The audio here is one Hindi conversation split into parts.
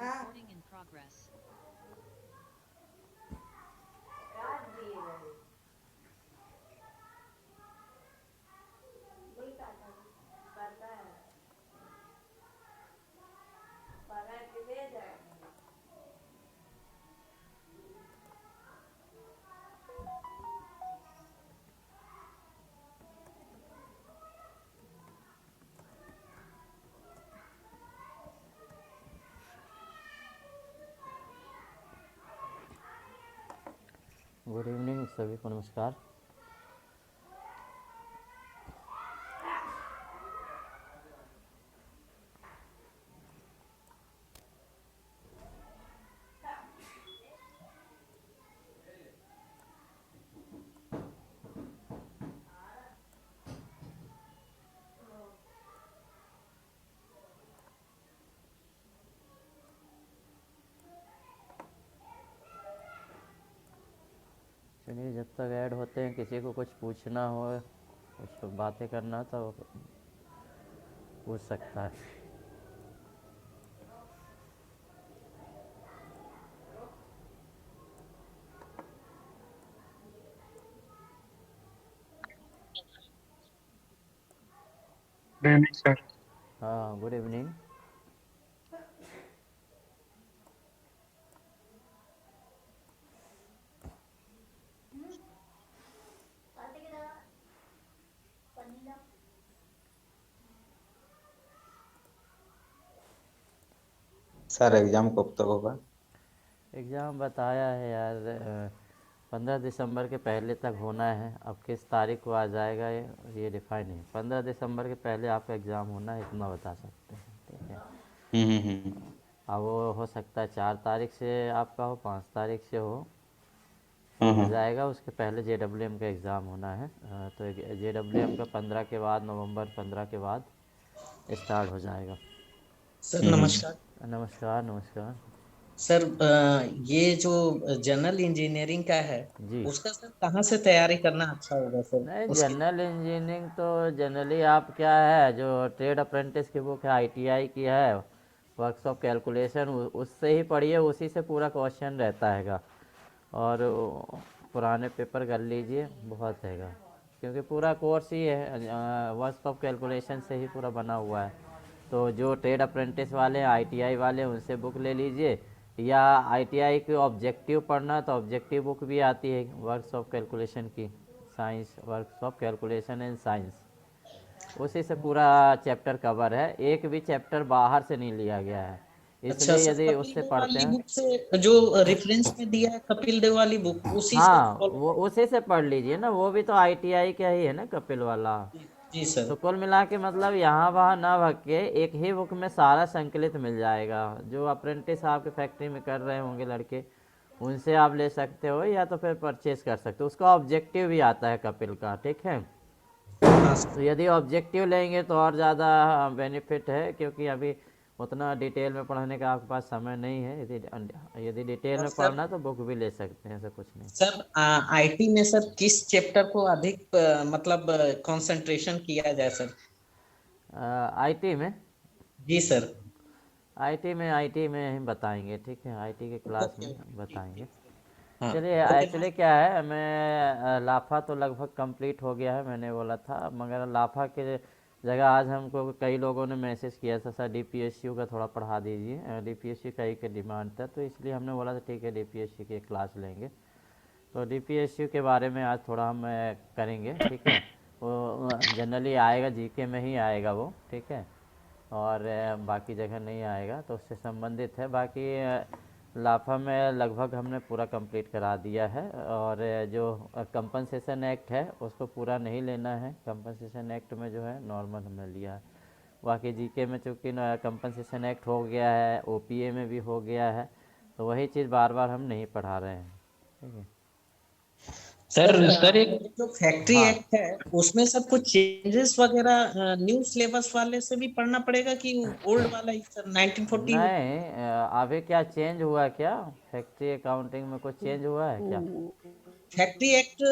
Recording in progress. Good evening सभी को नमस्कार। चलिए, जब तक ऐड होते हैं, किसी को कुछ पूछना हो, कुछ बातें करना हो तो पूछ सकता है। Good evening sir. हाँ, गुड इवनिंग। सर एग्जाम कब तक होगा? एग्ज़ाम बताया है यार, 15 दिसंबर के पहले तक होना है। अब किस तारीख को आ जाएगा ये डिफाइन नहीं। 15 दिसंबर के पहले आपका एग्ज़ाम होना है, इतना बता सकते हैं। ठीक है। हम्म। अब वो हो सकता है 4 तारीख से आपका हो, 5 तारीख से हो हम्म। जाएगा। उसके पहले JWM का एग्ज़ाम होना है। तो JWM का 15 के बाद, नवंबर 15 के बाद स्टार्ट हो जाएगा। सर हम्म। नमस्कार। नमस्कार नमस्कार। सर ये जो जनरल इंजीनियरिंग का है जी, उसका सर कहाँ से तैयारी करना अच्छा होगा सर नहीं, उसके? जनरल इंजीनियरिंग तो जनरली आप क्या है, जो ट्रेड अप्रेंटिस की बुक है, ITI की है, वर्कशॉप कैलकुलेशन, उससे ही पढ़िए, उसी से पूरा क्वेश्चन रहता हैगा। और पुराने पेपर कर लीजिए, बहुत हैगा, क्योंकि पूरा कोर्स ही है वर्कशॉप कैलकुलेशन से ही पूरा बना हुआ है। तो जो ट्रेड अप्रेंटिस वाले हैं, ITI वाले, उनसे बुक ले लीजिए। या ITI के ऑब्जेक्टिव पढ़ना, तो ऑब्जेक्टिव बुक भी आती है वर्कशॉप कैलकुलेशन की, science workshop calculation and science, उसी से पूरा चैप्टर कवर है। एक भी चैप्टर बाहर से नहीं लिया गया है, अच्छा इसलिए सर, यदि कपिल उससे देव पढ़ते वाली हैं। बुक से जो रेफरेंस में दिया है कपिल देव वाली बुक उसी से हाँ, फॉलो वो करें? उसी से पढ़ लीजिए ना, वो भी तो ITI का ही है ना, कपिल वाला। जी सर। तो कुल मिला के मतलब यहाँ वहाँ ना भग के एक ही बुक में सारा संकलित मिल जाएगा। जो अप्रेंटिस आपके फैक्ट्री में कर रहे होंगे लड़के, उनसे आप ले सकते हो, या तो फिर परचेज कर सकते हो। उसका ऑब्जेक्टिव भी आता है कपिल का, ठीक है। हाँ सर। तो यदि ऑब्जेक्टिव लेंगे तो और ज़्यादा बेनिफिट है, क्योंकि अभी उतना डिटेल में पढ़ने का आपके पास समय नहीं है। यदि डिटेल और में सर, पढ़ना तो बुक भी ले सकते हैं, ऐसा कुछ नहीं। सर आईटी में सर किस चैप्टर को अधिक मतलब कंसंट्रेशन किया जाए सर? IT में, जी सर। IT में ही बताएंगे, ठीक है, IT के क्लास ओके में ओके, ठीक बताएंगे। ठीक। हाँ। चलिए, ओके एक्चुअली क्या है, मैं लाफा तो लगभग कंप्लीट हो गया है, मैंने बोला था, मगर लाफा के जगह आज हमको कई लोगों ने मैसेज किया था, सर DPSU का थोड़ा पढ़ा दीजिए। DPSU का ही का डिमांड था, तो इसलिए हमने बोला था ठीक है, DPSU की एक क्लास लेंगे। तो DPSU के बारे में आज थोड़ा हम करेंगे, ठीक है। वो जनरली आएगा, GK में ही आएगा वो, ठीक है। और बाकी जगह नहीं आएगा, तो उससे संबंधित है। बाकी लाफा में लगभग हमने पूरा कंप्लीट करा दिया है। और जो कंपनसेशन एक्ट है, उसको पूरा नहीं लेना है। कंपनसेशन एक्ट में जो है नॉर्मल हमने लिया है। बाकी GK में चूँकि कंपनसेशन एक्ट हो गया है, OPA में भी हो गया है, तो वही चीज़ बार बार हम नहीं पढ़ा रहे हैं, ठीक है। सर सर एक जो फैक्ट्री हाँ, एक्ट है उसमें सब कुछ चेंजेस वगैरह न्यू सिलेबस वाले से भी पढ़ना पड़ेगा कि ओल्ड वाला ही सर 1940? नहीं, अभी क्या चेंज हुआ है क्या? फैक्ट्री अकाउंटिंग में कुछ चेंज हुआ है क्या? फैक्ट्री एक्ट,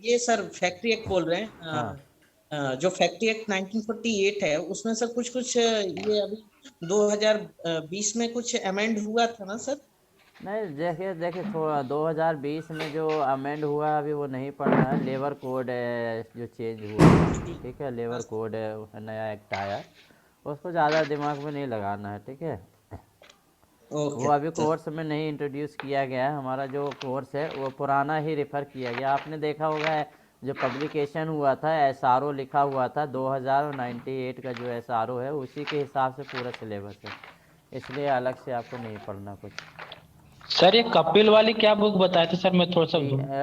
ये सर फैक्ट्री एक्ट बोल रहे हैं हाँ, जो फैक्ट्री एक्ट 1948 है उसमें सर कुछ कुछ ये अभी 2020 में कुछ अमेंड हुआ था ना सर? नहीं, देखिए देखिए थोड़ा 2020 में जो अमेंड हुआ है अभी वो नहीं पढ़ना है। लेबर कोड है जो चेंज हुआ है, ठीक है, लेबर कोड है, नया एक्ट आया है, उसको ज़्यादा दिमाग में नहीं लगाना है, ठीक है। वो ओके अभी सर। कोर्स में नहीं इंट्रोड्यूस किया गया है। हमारा जो कोर्स है वो पुराना ही रेफ़र किया गया। आपने देखा होगा जो पब्लिकेशन हुआ था, एसआरओ लिखा हुआ था 2098 का, जो एसआरओ है उसी के हिसाब से पूरा सिलेबस है, इसलिए अलग से आपको नहीं पढ़ना कुछ। सर ये कपिल वाली क्या बुक बताए थे सर, मैं थोड़ा सा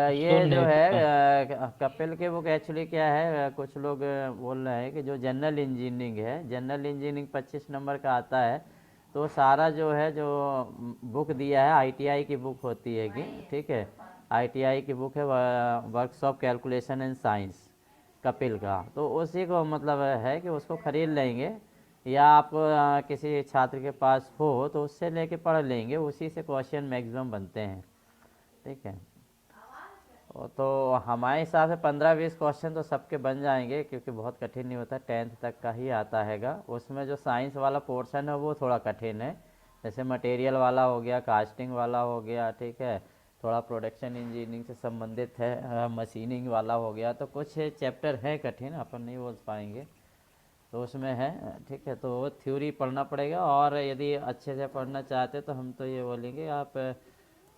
ये सुन जो नहीं है पाया। कपिल के बुक एक्चुअली क्या है, कुछ लोग बोल रहे हैं कि जो जनरल इंजीनियरिंग है, जनरल इंजीनियरिंग 25 नंबर का आता है, तो सारा जो है जो बुक दिया है आईटीआई की बुक होती है कि, ठीक है, आईटीआई की बुक है, workshop calculation and science, Kapil का, तो उसी को मतलब है कि उसको खरीद लेंगे, या आप किसी छात्र के पास हो तो उससे लेके पढ़ लेंगे, उसी से क्वेश्चन मैक्सिमम बनते हैं, ठीक है। तो हमारे हिसाब से 15-20 क्वेश्चन तो सबके बन जाएंगे, क्योंकि बहुत कठिन नहीं होता, 10th तक का ही आता हैगा। उसमें जो साइंस वाला पोर्शन है वो थोड़ा कठिन है, जैसे मटेरियल वाला हो गया, कास्टिंग वाला हो गया, ठीक है, थोड़ा प्रोडक्शन इंजीनियरिंग से संबंधित है, मशीनिंग वाला हो गया, तो कुछ चैप्टर है कठिन, अपन नहीं बोल पाएंगे, तो उसमें है, ठीक है। तो वो थ्योरी पढ़ना पड़ेगा, और यदि अच्छे से पढ़ना चाहते तो हम तो ये बोलेंगे आप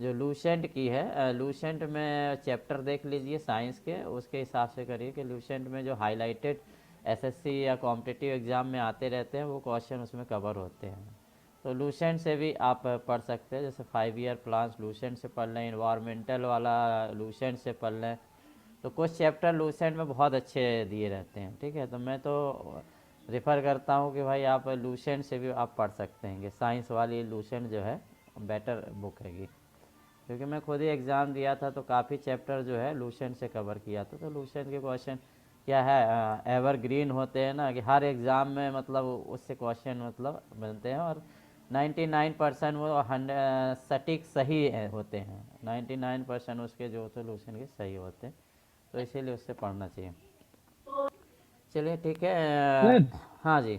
जो लूसेंट की है, लूसेंट में चैप्टर देख लीजिए साइंस के, उसके हिसाब से करिए कि लूसेंट में जो हाईलाइटेड एसएससी या कॉम्पिटिटिव एग्ज़ाम में आते रहते हैं वो क्वेश्चन उसमें कवर होते हैं। तो लूसेंट से भी आप पढ़ सकते हैं, जैसे 5 ईयर प्लान्स लूसेंट से पढ़ लें, इन्वायरमेंटल वाला लूसेंट से पढ़ लें, तो कुछ चैप्टर लूसेंट में बहुत अच्छे दिए रहते हैं, ठीक है। तो मैं तो रेफ़र करता हूँ कि भाई आप लूसेंट से भी आप पढ़ सकते हैं, साइंस वाली लूसेंट जो है बेटर बुक हैगी, क्योंकि मैं खुद ही एग्ज़ाम दिया था तो काफ़ी चैप्टर जो है लूसेंट से कवर किया था। तो लूसेंट के क्वेश्चन क्या है, एवरग्रीन होते हैं ना, कि हर एग्ज़ाम में मतलब उससे क्वेश्चन मतलब बनते हैं, और 99% वो सटीक सही होते हैं, 99% उसके जो सोल्यूशन के सही होते हैं, तो इसीलिए उससे पढ़ना चाहिए। चलिए ठीक है। सर हाँ जी,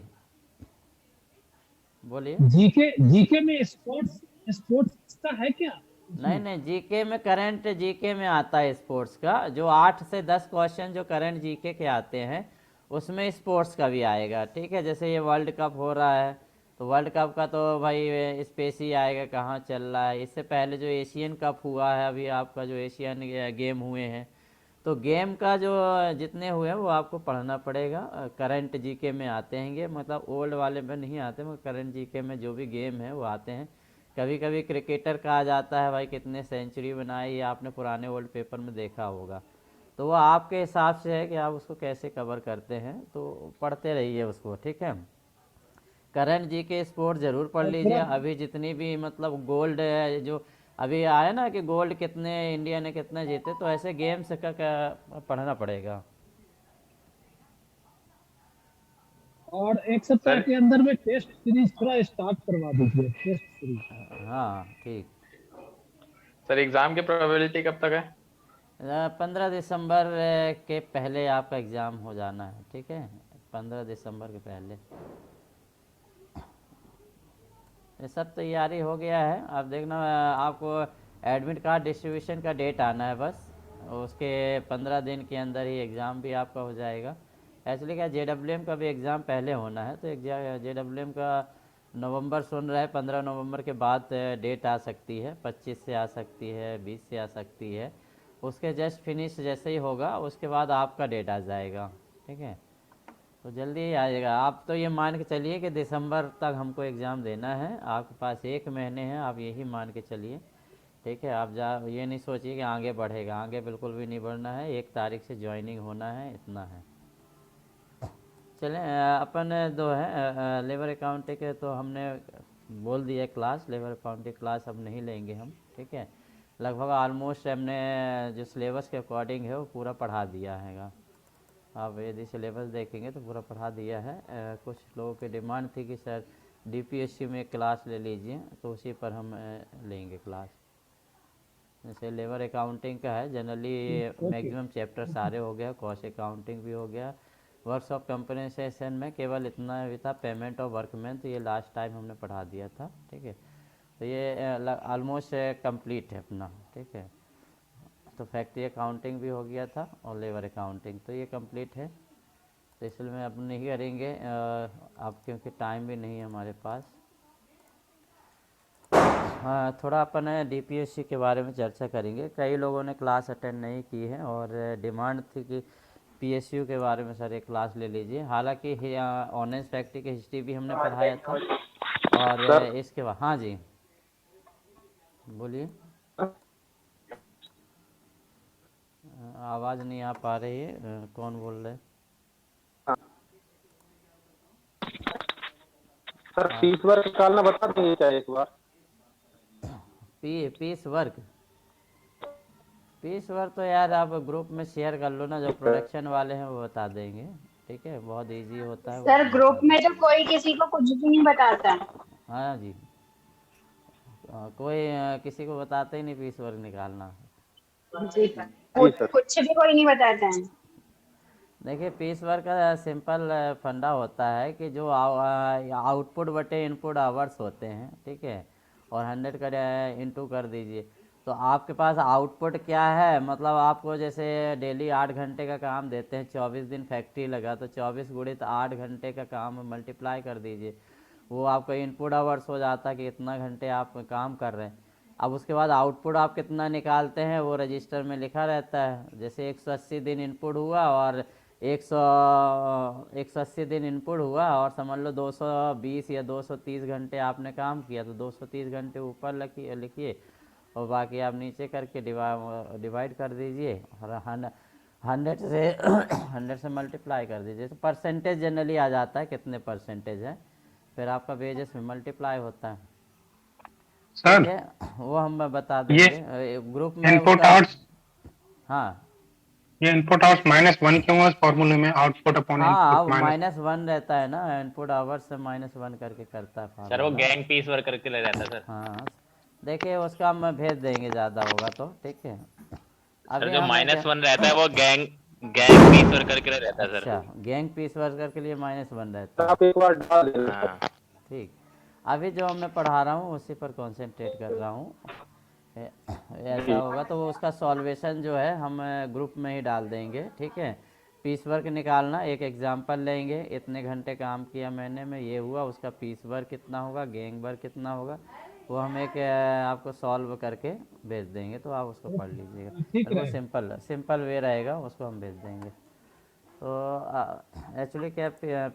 बोलिए। जीके जीके में स्पोर्ट्स स्पोर्ट्स का है क्या नहीं उसमें? नहीं, जीके में, करंट जीके में आता है स्पोर्ट्स का, जो 8 से 10 क्वेश्चन जो करंट जीके के आते हैं उसमें स्पोर्ट्स का भी आएगा, ठीक है। जैसे ये वर्ल्ड कप हो रहा है, तो वर्ल्ड कप का तो भाई स्पेस ही आएगा कहाँ चल रहा है। इससे पहले जो एशियन कप हुआ है, अभी आपका जो एशियन गेम हुए हैं, तो गेम का जो जितने हुए हैं वो आपको पढ़ना पड़ेगा, करंट जीके में आते हैं, मतलब ओल्ड वाले में नहीं आते, मगर करंट जीके में जो भी गेम है वो आते हैं। कभी कभी क्रिकेटर का आ जाता है भाई कितने सेंचुरी बनाई, ये आपने पुराने ओल्ड पेपर में देखा होगा, तो वो आपके हिसाब से है कि आप उसको कैसे कवर करते हैं, तो पढ़ते रहिए उसको, ठीक है। करंट जी के स्पोर्ट ज़रूर पढ़ और लीजिए। थोड़ा अभी जितनी भी मतलब गोल्ड है जो अभी आया ना, कि गोल्ड कितने इंडिया ने कितने जीते, तो ऐसे गेम्स का पढ़ना पड़ेगा। और एक सप्ताह सर के अंदर में टेस्ट सीरीज थोड़ा स्टार्ट करवा दीजिए, टेस्ट सीरीज। हाँ ठीक। सर एग्जाम की प्रोबेबिलिटी कब तक है? 15 दिसंबर के पहले आपका एग्ज़ाम हो जाना है, ठीक है, 15 दिसंबर के पहले ये सब तैयारी हो गया है। अब देखना, आपको एडमिट कार्ड डिस्ट्रीब्यूशन का डेट आना है बस, उसके 15 दिन के अंदर ही एग्ज़ाम भी आपका हो जाएगा। एक्चुअली क्या, जेडब्ल्यूएम का भी एग्ज़ाम पहले होना है, तो जेडब्ल्यूएम का नवंबर सुन रहा है, 15 नवंबर के बाद डेट आ सकती है, 25 से आ सकती है, 20 से आ सकती है। उसके जस्ट फिनिश जैसे ही होगा उसके बाद आपका डेट आ जाएगा, ठीक है। तो जल्दी ही आएगा। आप तो ये मान के चलिए कि दिसंबर तक हमको एग्ज़ाम देना है, आपके पास 1 महीने हैं, आप यही मान के चलिए, ठीक है। आप ये नहीं सोचिए कि आगे बढ़ेगा, आगे बिल्कुल भी नहीं बढ़ना है, 1 तारीख से ज्वाइनिंग होना है, इतना है। चलें, अपन दो है लेबर अकाउंटिंग के, तो हमने बोल दिया क्लास, लेबर अकाउंटिंग क्लास अब नहीं लेंगे हम, ठीक है। लगभग ऑलमोस्ट हमने जो सिलेबस के अकॉर्डिंग है वो पूरा पढ़ा दिया हैगा। आप यदि सिलेबस देखेंगे तो पूरा पढ़ा दिया है। कुछ लोगों की डिमांड थी कि सर डीपीएससी में क्लास ले लीजिए, तो उसी पर हम लेंगे क्लास। जैसे लेबर अकाउंटिंग का है, जनरली ओके। मैक्सिमम चैप्टर सारे हो गया, कॉस्ट अकाउंटिंग भी हो गया, वर्कशॉप कंपनसेशन में केवल इतना भी था, पेमेंट और वर्कमैन, तो ये लास्ट टाइम हमने पढ़ा दिया था। ठीक है, तो ये ऑलमोस्ट कंप्लीट है अपना। ठीक है, तो फैक्ट्री अकाउंटिंग भी हो गया था और लेबर अकाउंटिंग, तो ये कंप्लीट है। तो इसलिए मैं अब नहीं करेंगे अब, क्योंकि टाइम भी नहीं है हमारे पास। हाँ, थोड़ा अपन डीपीएससी के बारे में चर्चा करेंगे। कई लोगों ने क्लास अटेंड नहीं की है और डिमांड थी कि पीएसयू के बारे में सर एक क्लास ले लीजिए। हालांकि ऑनलाइन फैक्ट्री की हिस्ट्री भी हमने पढ़ाया था और इसके बाद, हाँ जी बोलिए, आवाज़ नहीं आ पा रही है, कौन बोल रहे हैं? सर फीस वर्क निकालना बता देंगे क्या एक बार? पीस वर्क तो यार आप ग्रुप में शेयर कर लो ना, जो प्रोडक्शन वाले हैं वो बता देंगे। ठीक है, बहुत इजी होता है वो सर तो ग्रुप बता में तो कोई किसी को कुछ भी नहीं बताता। हाँ जी, कोई किसी को बताते ही नहीं पीस वर्क निकालना। जी सर, कुछ भी कोई नहीं बताता है। देखिए, पीस वर्क का सिंपल फंडा होता है कि जो आउटपुट बटे इनपुट आवर्स होते हैं, ठीक है, और 100 कर इंटू कर दीजिए, तो आपके पास आउटपुट क्या है। मतलब आपको जैसे डेली 8 घंटे का काम देते हैं, 24 दिन फैक्ट्री लगा, तो 24 गुणित 8 घंटे का काम मल्टीप्लाई कर दीजिए, वो आपका इनपुट आवर्स हो जाता है कि इतना घंटे आप काम कर रहे हैं। अब उसके बाद आउटपुट आप कितना निकालते हैं वो रजिस्टर में लिखा रहता है। जैसे 180 दिन इनपुट हुआ और 180 दिन इनपुट हुआ और समझ लो 220 या 230 घंटे आपने काम किया, तो 230 घंटे ऊपर लिखिए और बाकी आप नीचे करके डिवाइड कर दीजिए और 100 से 100 से मल्टीप्लाई कर दीजिए, तो परसेंटेज जनरली आ जाता है कितने परसेंटेज है, फिर आपका वेजेस में मल्टीप्लाई होता है। सर ठीक है, वो हम बता देंगे ग्रुप में इनपुट उसका। आउट्स, हाँ ये इनपुट आउट्स -1 क्यों है फॉर्मूले में? आउटपुट अपॉन हाँ, इनपुट अब माइनस। -1 रहता है ना, इनपुट आवर्स से -1 करके करता है सर वो फार्मूला। गैंग पीस वर्क करके ले जाता है सर। हाँ, देखिए उसका हम भेज देंगे, ज़्यादा होगा तो। ठीक है, सर अभी जो हमें क्या, -1 रहता है वो गैंग गैंग पीस वर्क करके ले रहता है सर। अच्छा, गैंग पीस वर्कर के लिए -1 रहता है। आप एक बार डाल देना। हाँ ठीक, अभी जो मैं पढ़ा रहा हूँ उसी पर कंसंट्रेट कर रहा हूँ। ऐसा होगा तो वो उसका सॉल्वेशन जो है हम ग्रुप में ही डाल देंगे। ठीक है, पीस वर्क निकालना, एक एग्जांपल लेंगे, इतने घंटे काम किया महीने में, ये हुआ, उसका पीस वर्क कितना होगा, गैंग वर्क कितना होगा, वो हम एक आपको सॉल्व करके भेज देंगे, तो आप उसको पढ़ लीजिएगा। ठीक और वो रहेगा। सिंपल वे रहेगा, उसको हम भेज देंगे। तो एक्चुअली क्या,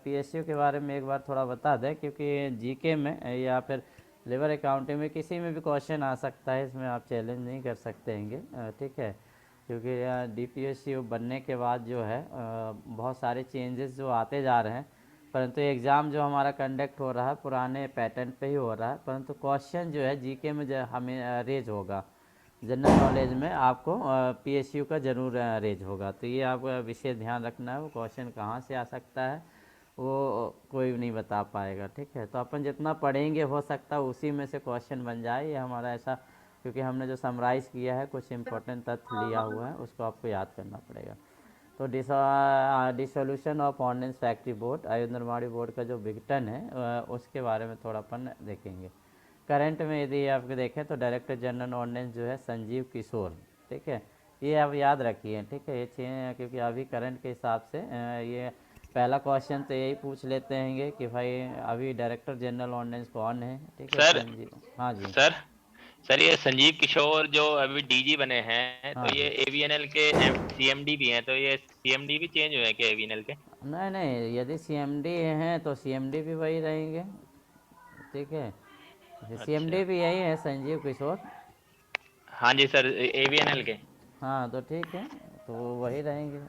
पीएसयू के बारे में एक बार थोड़ा बता दें, क्योंकि जीके में या फिर लेबर अकाउंटिंग में किसी में भी क्वेश्चन आ सकता है, इसमें आप चैलेंज नहीं कर सकते हैंगे। ठीक है, क्योंकि डीपीएसयू बनने के बाद जो है बहुत सारे चेंजेस जो आते जा रहे हैं, परंतु एग्ज़ाम जो हमारा कंडक्ट हो रहा है पुराने पैटर्न पे ही हो रहा है, परंतु क्वेश्चन जो है जीके में जो हमें रेज होगा, जनरल नॉलेज में आपको पीएसयू का ज़रूर रेज होगा। तो ये आपका विशेष ध्यान रखना है, वो क्वेश्चन कहाँ से आ सकता है वो कोई नहीं बता पाएगा। ठीक है, तो अपन जितना पढ़ेंगे हो सकता है उसी में से क्वेश्चन बन जाए, ये हमारा ऐसा, क्योंकि हमने जो समराइज़ किया है कुछ इंपॉर्टेंट तथ्य लिया हुआ है, उसको आपको याद करना पड़ेगा। तो dissolution of ordnance factory board, अयोध्या निर्माणी बोर्ड का जो विघटन है उसके बारे में थोड़ा अपन देखेंगे। करंट में यदि आप देखें तो डायरेक्टर जनरल ऑर्डिनेंस जो है संजीव किशोर। ठीक है, ये आप याद रखिए। ठीक है, ये क्योंकि अभी करंट के हिसाब से ये पहला क्वेश्चन तो यही पूछ लेते हैं कि भाई अभी डायरेक्टर जनरल ऑर्डिनेंस कौन है। ठीक है सर, संजीव, हाँ जी सर ये संजीव किशोर जो अभी डीजी बने हैं, हाँ तो ये एवीएनएल के सीएमडी भी हैं, तो ये सीएमडी भी चेंज हुए हैं क्या एवीएनएल के? नहीं नहीं, यदि सीएमडी हैं तो सीएमडी भी वही रहेंगे। ठीक है, सीएमडी भी यही है संजीव किशोर। हाँ जी सर, एवीएनएल के। हाँ तो ठीक है, तो वही रहेंगे।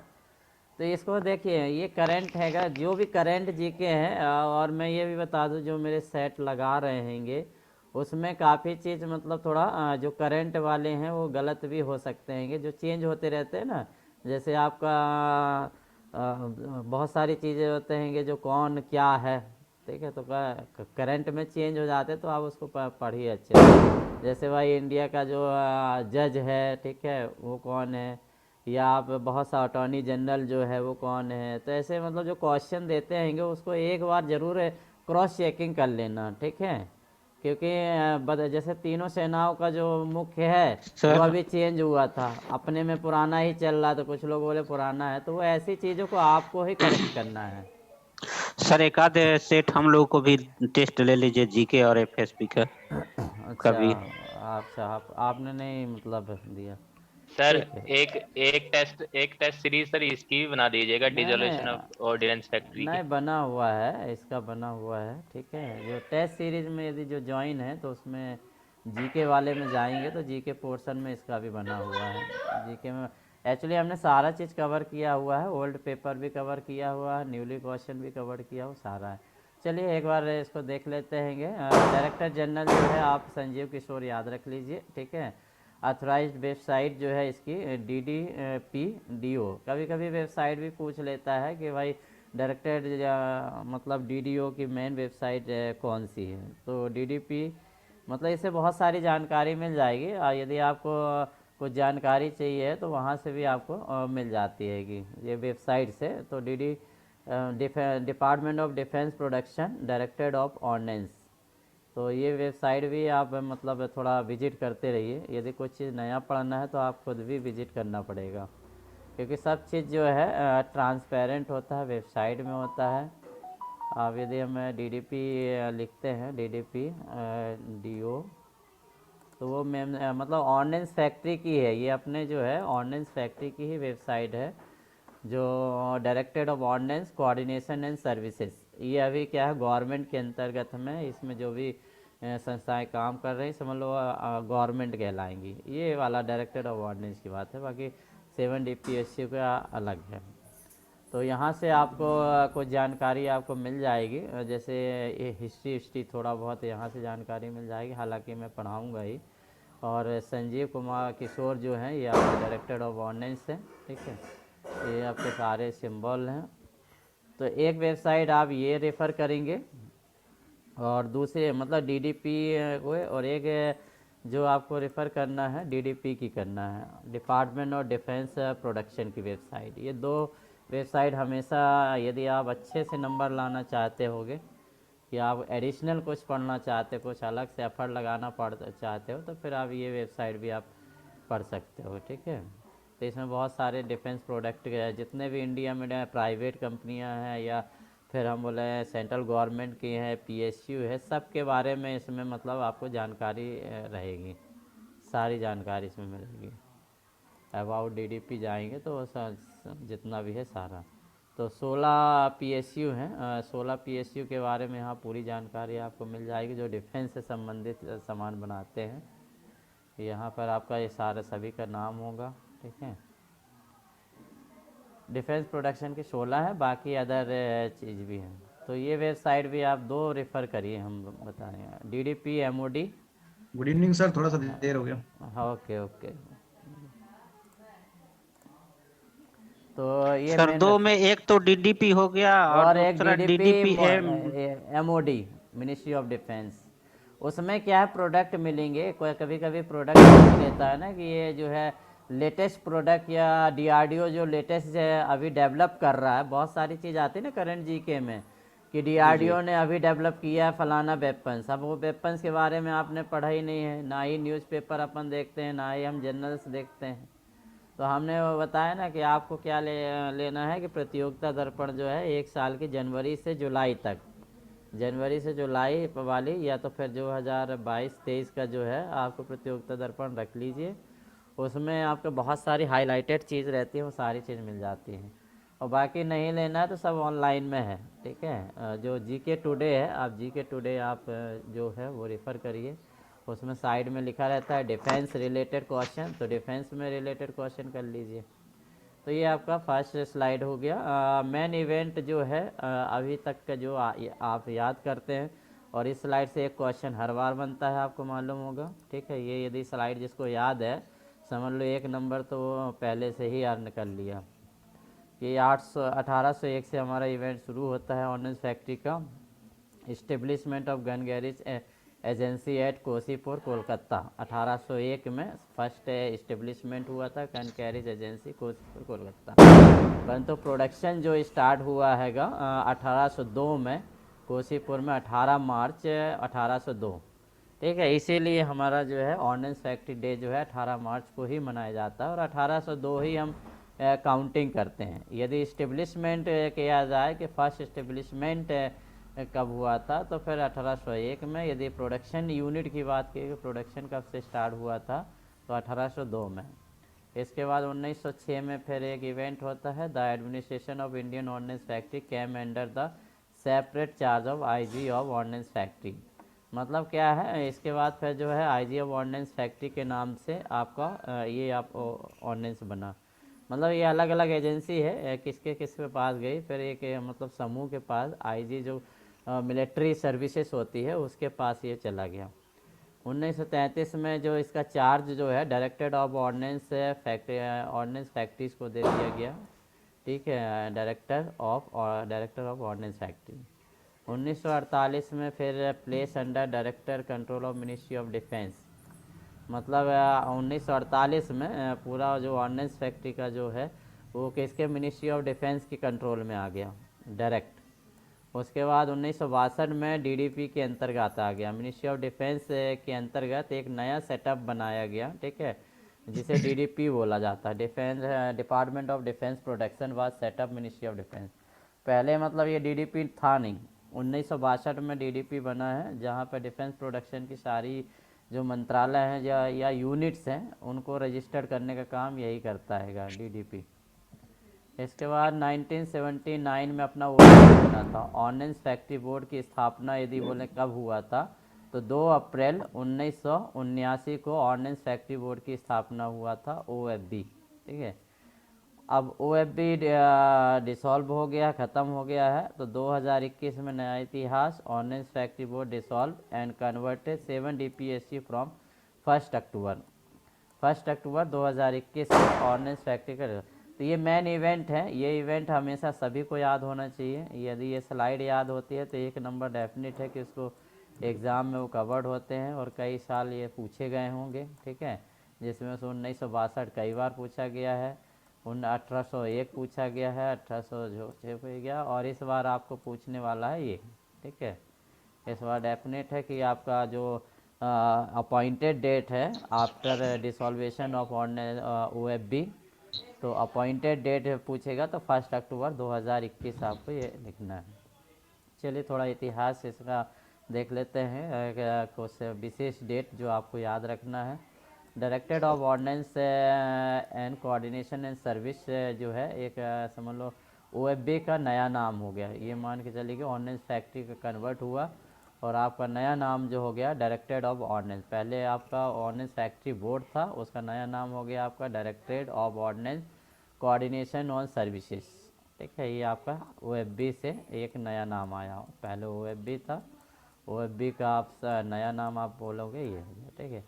तो इसको देखिए, ये करंट हैगा, जो भी करंट जीके हैं, और मैं ये भी बता दूं जो मेरे सेट लगा रहे हैंगे उसमें काफ़ी चीज़ मतलब थोड़ा जो करंट वाले हैं वो गलत भी हो सकते हैं, जो चेंज होते रहते हैं ना, जैसे आपका बहुत सारी चीज़ें होते हैं जो कौन क्या है। ठीक है, तो करंट में चेंज हो जाते तो आप उसको पढ़िए अच्छे से। जैसे भाई इंडिया का जो जज है, ठीक है, वो कौन है, या आप बहुत सा अटॉर्नी जनरल जो है वो कौन है, तो ऐसे मतलब जो क्वेश्चन देते हैंगे उसको एक बार ज़रूर क्रॉस चेकिंग कर लेना, ठीक है। क्योंकि जैसे तीनों सेनाओं का जो मुख्य है वो सर अभी चेंज हुआ था, अपने में पुराना ही चल रहा, तो कुछ लोग बोले पुराना है, तो वो ऐसी चीज़ों को आपको ही करेक्ट करना है। सर एक आध सेट हम लोग को भी टेस्ट ले लीजिए, जीके और एफएसपी का अच्छा, कभी। आपने नहीं मतलब दिया, सर ठीक है। एक टेस्ट सीरीज सर इसकी भी बना दीजिएगा, नहीं डिसोल्यूशन नहीं ऑफ ऑर्डिनेंस फैक्ट्री की। नहीं, बना हुआ है, इसका बना हुआ है, ठीक है। जो टेस्ट सीरीज में यदि जो ज्वाइन है तो उसमें जीके वाले में जाएंगे तो जीके पोर्शन में इसका भी बना हुआ है। जीके में एक्चुअली हमने सारा चीज़ कवर किया हुआ है, ओल्ड पेपर भी कवर किया हुआ है, न्यूली क्वेश्चन भी कवर किया हुआ, सारा है। चलिए एक बार इसको देख लेते हैं। डायरेक्टर जनरल जो है आप संजीव किशोर याद रख लीजिए, ठीक है। ऑथराइज्ड वेबसाइट जो है इसकी DDP-DO, कभी कभी वेबसाइट भी पूछ लेता है कि भाई डायरेक्टर मतलब DDO की मेन वेबसाइट कौन सी है, तो DDP मतलब इससे बहुत सारी जानकारी मिल जाएगी। और यदि आपको कुछ जानकारी चाहिए तो वहाँ से भी आपको मिल जाती है कि ये वेबसाइट से। तो department of defence production directorate of ordnance, तो ये वेबसाइट भी आप मतलब थोड़ा विजिट करते रहिए। यदि कुछ चीज़ नया पढ़ना है तो आप खुद भी विजिट करना पड़ेगा, क्योंकि सब चीज़ जो है ट्रांसपेरेंट होता है, वेबसाइट में होता है। अब यदि हम DDP लिखते हैं, DDP-DO, तो वो मैम मतलब ऑर्डिनेंस फैक्ट्री की है, ये अपने जो है ऑर्डिनेंस फैक्ट्री की ही वेबसाइट है, जो directorate of ordnance coordination and services. ये अभी क्या है, गवर्नमेंट के अंतर्गत में इसमें जो भी संस्थाएं काम कर रही समझ लो गवर्नमेंट कहलाएंगी। ये वाला डायरेक्टरेट ऑफ ऑर्डिनेंस की बात है, बाकी 7 DPSU का अलग है। तो यहाँ से आपको कुछ जानकारी आपको मिल जाएगी, जैसे ये हिस्ट्री थोड़ा बहुत यहाँ से जानकारी मिल जाएगी, हालांकि मैं पढ़ाऊँगा ही। और संजीव कुमार किशोर जो हैं ये आपके डायरेक्टर ऑफ ऑर्डिनेंस हैं, ठीक है। ये आपके सारे सिंबल हैं। तो एक वेबसाइट आप ये रेफ़र करेंगे और दूसरे मतलब DDP को, और एक जो आपको रेफ़र करना है DDP की करना है, डिपार्टमेंट ऑफ डिफेंस प्रोडक्शन की वेबसाइट। ये दो वेबसाइट हमेशा यदि आप अच्छे से नंबर लाना चाहते होगे, कि आप एडिशनल कुछ पढ़ना चाहते, कुछ अलग से एफर्ट लगाना चाहते हो, तो फिर आप ये वेबसाइट भी आप पढ़ सकते हो, ठीक है। तो इसमें बहुत सारे डिफेंस प्रोडक्ट जितने भी इंडिया में प्राइवेट कंपनियां हैं या फिर हम बोले सेंट्रल गवर्नमेंट की हैं, PSU है, सब के बारे में इसमें मतलब आपको जानकारी रहेगी, सारी जानकारी इसमें मिलेगी। अबाउट DDP जाएंगे तो जितना भी है सारा। तो 16 PSU हैं, 16 PSU के बारे में यहाँ पूरी जानकारी आपको मिल जाएगी, जो डिफेंस से संबंधित सामान बनाते हैं। यहाँ पर आपका ये सारे सभी का नाम होगा, ठीक है। डिफेंस प्रोडक्शन के 16 है, बाकी अदर चीज़ भी हैं। तो ये वेबसाइट भी आप दो रेफ़र करिए, हम बताएंगे DDP MOD। Good evening sir, थोड़ा सा देर हो गया। हाँ, ओके ओके। तो ये सर मेन दो में एक तो DDP हो गया और एक दूसरा DDP MOD। Ministry of defence. उसमें क्या है, प्रोडक्ट मिलेंगे, कोई कभी कभी प्रोडक्ट मिल लेता है ना कि ये जो है लेटेस्ट प्रोडक्ट या DRDO जो लेटेस्ट अभी डेवलप कर रहा है, बहुत सारी चीज़ आती है ना करंट GK में कि DRDO ने अभी डेवलप किया है फलाना वेपन्स। अब वो वेपन्स के बारे में आपने पढ़ा ही नहीं है, ना ही न्यूज़पेपर अपन देखते हैं, ना ही हम जर्नल्स देखते हैं। तो हमने वो बताया ना कि आपको क्या लेना है कि प्रतियोगिता दर्पण जो है 1 साल की जनवरी से जुलाई तक, जनवरी से जुलाई वाली, या तो फिर 2022-23 का जो है आपको प्रतियोगिता दर्पण रख लीजिए। उसमें आपको बहुत सारी हाईलाइटेड चीज़ रहती है, वो सारी चीज़ मिल जाती है। और बाकी नहीं लेना है तो सब ऑनलाइन में है, ठीक है। जो GK टुडे है, आप GK टुडे आप जो है वो रेफ़र करिए, उसमें साइड में लिखा रहता है डिफेंस रिलेटेड क्वेश्चन, तो डिफेंस में रिलेटेड क्वेश्चन कर लीजिए। तो ये आपका फर्स्ट स्लाइड हो गया। मेन इवेंट जो है अभी तक का जो आप याद करते हैं, और इस स्लाइड से एक क्वेश्चन हर बार बनता है, आपको मालूम होगा, ठीक है। ये यदि स्लाइड जिसको याद है समझ लो 1 नंबर तो वो पहले से ही अर्न कर लिया। ये 1801 से हमारा इवेंट शुरू होता है ऑर्डिनेंस फैक्ट्री का। Establishment of gun garage agency at Cossipore Kolkata 1801 में फर्स्ट इस्टेब्लिशमेंट हुआ था कैरिज एजेंसी कोसीपुर कोलकाता। परंतु प्रोडक्शन जो स्टार्ट हुआ हैगा 1802 में कोसीपुर में 18 मार्च 1802। ठीक है, इसीलिए हमारा जो है ऑर्डिनेंस फैक्ट्री डे जो है 18 मार्च को ही मनाया जाता है और 1802 ही हम काउंटिंग करते हैं। यदि इस्टेब्लिशमेंट किया जाए कि फर्स्ट इस्टेब्लिशमेंट कब हुआ था तो फिर 1801 में। यदि प्रोडक्शन यूनिट की बात की प्रोडक्शन कब से स्टार्ट हुआ था तो 1802 में। इसके बाद 1906 में फिर एक इवेंट होता है, the administration of Indian ordnance factory came under the separate charge of IG of ordnance factory. मतलब क्या है, इसके बाद फिर जो है आईजी ऑफ ऑर्डिनेंस फैक्ट्री के नाम से आपका ये आप ऑर्डिनेंस बना। मतलब ये अलग अलग एजेंसी है, किसके किसके पास गई, फिर एक मतलब समूह के पास आईजी जो मिलिट्री सर्विसेज होती है उसके पास ये चला गया। 1933 में जो इसका चार्ज जो है डायरेक्टर ऑफ ऑर्डिनेंस फैक्ट्रीज को दे दिया गया। ठीक है, डायरेक्टर ऑफ ऑर्डिनेंस फैक्ट्री। 1948 में फिर place under director control of ministry of defence. मतलब 1948 में पूरा जो ऑर्डिनेंस फैक्ट्री का जो है वो किसके मिनिस्ट्री ऑफ डिफेंस की कंट्रोल में आ गया डायरेक्ट। उसके बाद 1962 में डीडीपी के अंतर्गत आ गया, मिनिस्ट्री ऑफ डिफेंस के अंतर्गत एक नया सेटअप बनाया गया। ठीक है, जिसे डीडीपी बोला जाता है, defence department of defence production was setup ministry of defence. पहले मतलब ये डीडीपी था नहीं, 1962 में डीडीपी बना है, जहाँ पर डिफेंस प्रोडक्शन की सारी जो मंत्रालय हैं या यूनिट्स हैं उनको रजिस्टर्ड करने का काम यही करता है डीडीपी। इसके बाद 1979 में अपना वो बना था ऑर्डिनेंस फैक्ट्री बोर्ड की स्थापना। यदि बोले कब हुआ था तो 2 अप्रैल 1979 को ऑर्डिनेंस फैक्ट्री बोर्ड की स्थापना हुआ था, OFB। ठीक है, अब OFB डिसॉल्व हो गया, ख़त्म हो गया है। तो 2021 में नया इतिहास, ordinance factory board dissolve and converted 7 DPSC from 1 अक्टूबर 2021 से ऑर्डिनेंस फैक्ट्री का। तो ये मेन इवेंट है, ये इवेंट हमेशा सभी को याद होना चाहिए। यदि ये स्लाइड याद होती है तो 1 नंबर डेफिनेट है कि उसको एग्ज़ाम में वो कवर्ड होते हैं और कई साल ये पूछे गए होंगे। ठीक है, जिसमें से 1962 कई बार पूछा गया है, 1801 पूछा गया है, 1806 हो गया और इस बार आपको पूछने वाला है ये। ठीक है, इस बार डेफिनेट है कि आपका जो अपॉइंटेड डेट है आफ्टर डिसॉल्वेशन ऑफ OFB, तो अपॉइंटेड डेट पूछेगा तो 1 अक्टूबर 2021 आपको ये लिखना है। चलिए थोड़ा इतिहास इसका देख लेते हैं, कुछ विशेष डेट जो आपको याद रखना है। Director of ordnance and coordination and service जो है एक समझ लो OFB का नया नाम हो गया। ये मान के चलिए कि ऑर्डिनेंस फैक्ट्री का कन्वर्ट हुआ और आपका नया नाम जो हो गया डायरेक्टरेट ऑफ ऑर्डिनेंस। पहले आपका ऑर्डिनेंस फैक्ट्री बोर्ड था, उसका नया नाम हो गया आपका directorate of ordnance coordination on services. ठीक है, ये आपका OFB से एक नया नाम आया, पहले OFB था, OFB का आप नया नाम आप बोलोगे ये। ठीक है,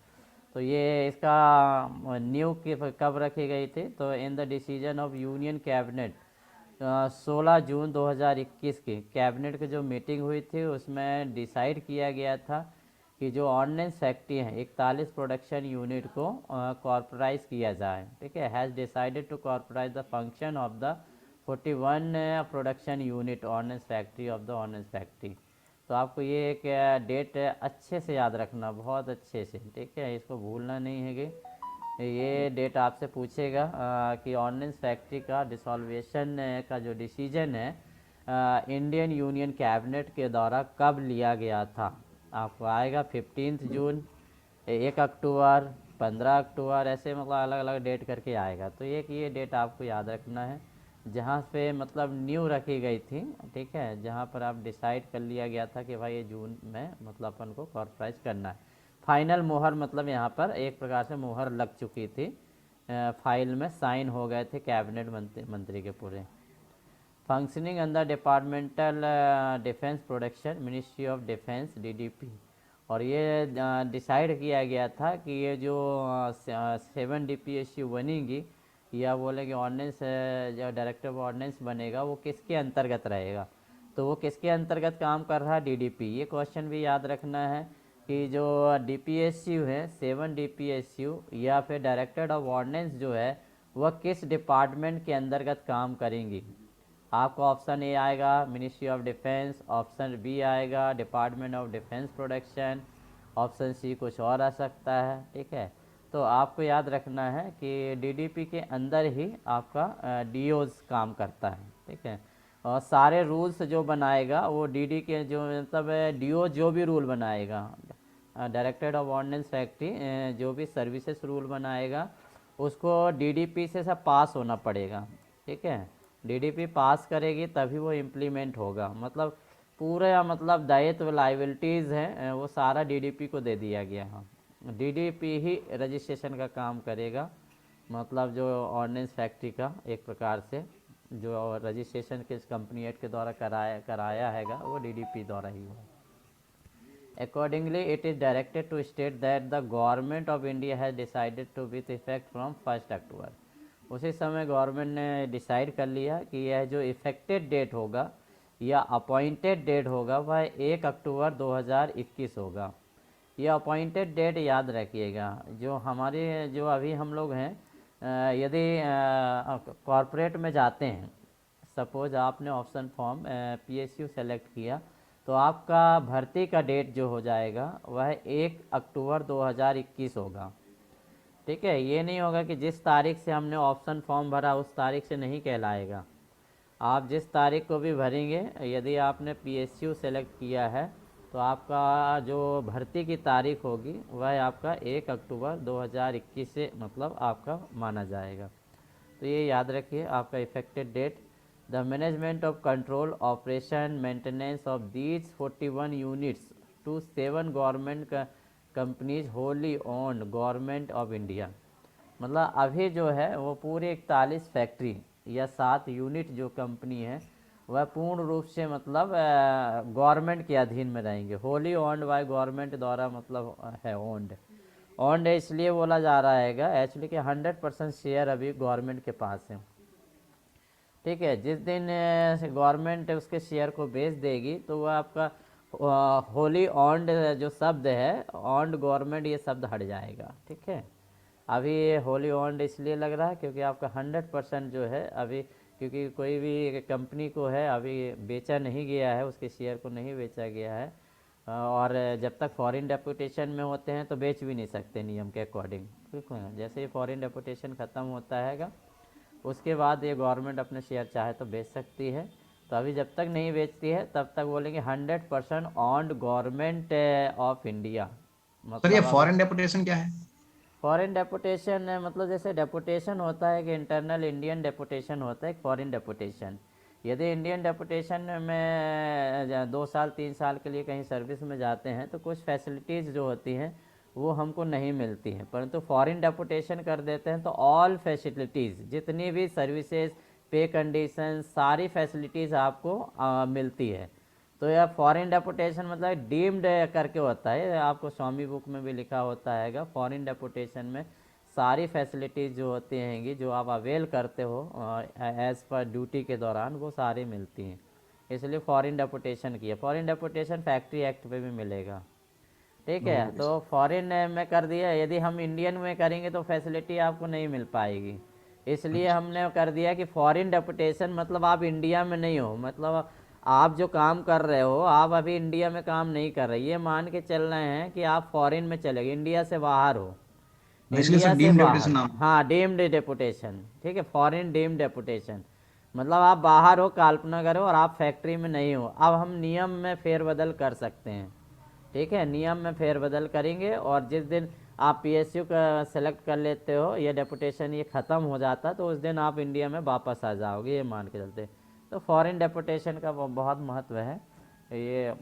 तो ये इसका न्यू कब रखी गई थी तो in the decision of union cabinet 16 जून 2021 की कैबिनेट की जो मीटिंग हुई थी उसमें डिसाइड किया गया था कि जो ऑर्डिनेंस फैक्ट्री है 41 प्रोडक्शन यूनिट को कॉर्पोराइज किया जाए। ठीक है, has decided to corporatise the function of the 41 production unit ordnance factory of the ordnance factory. तो आपको ये एक डेट अच्छे से याद रखना, बहुत अच्छे से। ठीक है, इसको भूलना नहीं है कि ये डेट आपसे पूछेगा कि ऑर्डिनेंस फैक्ट्री का डिसॉल्वेशन का जो डिसीजन है इंडियन यूनियन कैबिनेट के द्वारा कब लिया गया था। आपको आएगा 15 जून, 1 अक्टूबर, 15 अक्टूबर, ऐसे मतलब अलग अलग डेट करके आएगा। तो एक ये डेट आपको याद रखना है जहाँ पे मतलब न्यू रखी गई थी। ठीक है, जहाँ पर आप डिसाइड कर लिया गया था कि भाई ये जून में मतलब अपन को कॉर्पोराइज करना है। फाइनल मोहर मतलब यहाँ पर एक प्रकार से मोहर लग चुकी थी, फाइल में साइन हो गए थे कैबिनेट मंत्री के पूरे। Functioning under departmental defence production ministry of defence DDP। और ये डिसाइड किया गया था कि ये जो 7 DPSU बनेगी या बोले कि ऑर्डिनेंस जो डायरेक्टर ऑफ ऑर्डिनेंस बनेगा वो किसके अंतर्गत रहेगा, तो वो किसके अंतर्गत काम कर रहा है DDP। ये क्वेश्चन भी याद रखना है कि जो DPSU है 7 DPSU या फिर डायरेक्टर ऑफ ऑर्डिनेंस जो है वह किस डिपार्टमेंट के अंतर्गत काम करेंगी। आपको ऑप्शन ए आएगा ministry of defence, option B आएगा department of defence production, option C कुछ और आ सकता है। ठीक है, तो आपको याद रखना है कि DDP के अंदर ही आपका DOs काम करता है। ठीक है, और सारे रूल्स जो बनाएगा वो DD के जो मतलब DO जो भी रूल बनाएगा, डायरेक्टर ऑफ ऑर्डिनेंस फैक्ट्री जो भी सर्विसेज रूल बनाएगा उसको DDP से सब पास होना पड़ेगा। ठीक है, DDP पास करेगी तभी वो इम्प्लीमेंट होगा। मतलब पूरा मतलब दायित्व लाइबिलिटीज़ हैं वो सारा DDP को दे दिया गया है। DDP ही रजिस्ट्रेशन का काम करेगा, मतलब जो ऑर्डिनेंस फैक्ट्री का एक प्रकार से जो रजिस्ट्रेशन किस कंपनी एक्ट के द्वारा कराया हैगा वो DDP द्वारा ही हुआ। Accordingly, it is directed to state that the government of India has decided to with effect from 1 अक्टूबर। उसी समय गवर्नमेंट ने डिसाइड कर लिया कि यह जो इफेक्टेड डेट होगा या अपॉइंटेड डेट होगा वह 1 अक्टूबर 2021 होगा। यह अपॉइंटेड डेट याद रखिएगा। जो हमारे जो अभी हम लोग हैं यदि कॉरपोरेट में जाते हैं, सपोज आपने ऑप्शन फॉर्म PSU सेलेक्ट किया तो आपका भर्ती का डेट जो हो जाएगा वह 1 अक्टूबर 2021 होगा। ठीक है, ये नहीं होगा कि जिस तारीख से हमने ऑप्शन फॉर्म भरा उस तारीख से नहीं कहलाएगा। आप जिस तारीख को भी भरेंगे, यदि आपने PSU सेलेक्ट किया है तो आपका जो भर्ती की तारीख होगी वह आपका 1 अक्टूबर 2021 से मतलब आपका माना जाएगा। तो ये याद रखिए आपका effected date. The management of control operation maintenance of these 41 units to 7 government companies wholly owned government of India. मतलब अभी जो है वो पूरे 41 फैक्ट्री या 7 यूनिट जो कंपनी है वह पूर्ण रूप से मतलब गवर्नमेंट के अधीन में रहेंगे। होली ओन्ड बाय गवर्नमेंट द्वारा मतलब है ओन्ड इसलिए बोला जा रहा है एक्चुअली कि 100% शेयर अभी गवर्नमेंट के पास है। ठीक है, जिस दिन गवर्नमेंट उसके शेयर को बेच देगी तो वह आपका होली ऑन्ड जो शब्द है ऑन्ड गवर्नमेंट ये शब्द हट जाएगा। ठीक है, अभी ये होली ऑन्ड इसलिए लग रहा है क्योंकि आपका 100% जो है अभी, क्योंकि कोई भी कंपनी को है अभी बेचा नहीं गया है, उसके शेयर को नहीं बेचा गया है, और जब तक फॉरेन डेपुटेशन में होते हैं तो बेच भी नहीं सकते नियम के अकॉर्डिंग। ठीक है, जैसे ही फॉरेन डेपुटेशन ख़त्म होता है उसके बाद ये गवर्नमेंट अपने शेयर चाहे तो बेच सकती है। तो अभी जब तक नहीं बेचती है तब तक बोलेंगे 100% owned government of India. Sir ये फॉरेन डेपुटेशन क्या है? फॉरेन डेपुटेशन मतलब जैसे डेपुटेशन होता है कि इंटरनल इंडियन डेपुटेशन होता है, एक फॉरेन डेपुटेशन। यदि इंडियन डेपुटेशन में 2 साल 3 साल के लिए कहीं सर्विस में जाते हैं तो कुछ फैसिलिटीज़ जो होती हैं वो हमको नहीं मिलती हैं, परंतु फॉरेन डेपुटेशन कर देते हैं तो ऑल फैसिलिटीज़ जितनी भी सर्विसेज पे कंडीशन सारी फैसिलिटीज़ आपको मिलती है। तो यह फॉरेन डेपुटेशन मतलब डीम्ड करके होता है, आपको स्वामी बुक में भी लिखा होता है फॉरेन डेपुटेशन में सारी फैसिलिटीज़ जो होती हैंगी जो आप अवेल करते हो एज़ पर ड्यूटी के दौरान वो सारी मिलती हैं, इसलिए फॉरेन डेपुटेशन की है। फॉरेन डेपुटेशन फैक्ट्री एक्ट पे भी मिलेगा। ठीक है, तो फॉरेन में कर दिया, यदि हम इंडियन में करेंगे तो फैसिलिटी आपको नहीं मिल पाएगी, इसलिए हमने कर दिया कि फॉरेन डेपुटेशन मतलब आप इंडिया में नहीं हो, मतलब आप जो काम कर रहे हो आप अभी इंडिया में काम नहीं कर रहे, ये मान के चल रहे हैं कि आप फॉरेन में चले गए, इंडिया से बाहर हो, इंडिया से बाहर। हाँ, डीम्ड डेपुटेशन। ठीक है, फॉरेन डीम्ड डेपुटेशन मतलब आप बाहर हो, कल्पना करो, और आप फैक्ट्री में नहीं हो। अब हम नियम में फेरबदल कर सकते हैं। ठीक है, नियम में फेरबदल करेंगे और जिस दिन आप PSU का सेलेक्ट कर लेते हो, ये डेपुटेशन ये ख़त्म हो जाता तो उस दिन आप इंडिया में वापस आ जाओगे, ये मान के चलते। तो फॉरेन डेपुटेशन का बहुत महत्व है, ये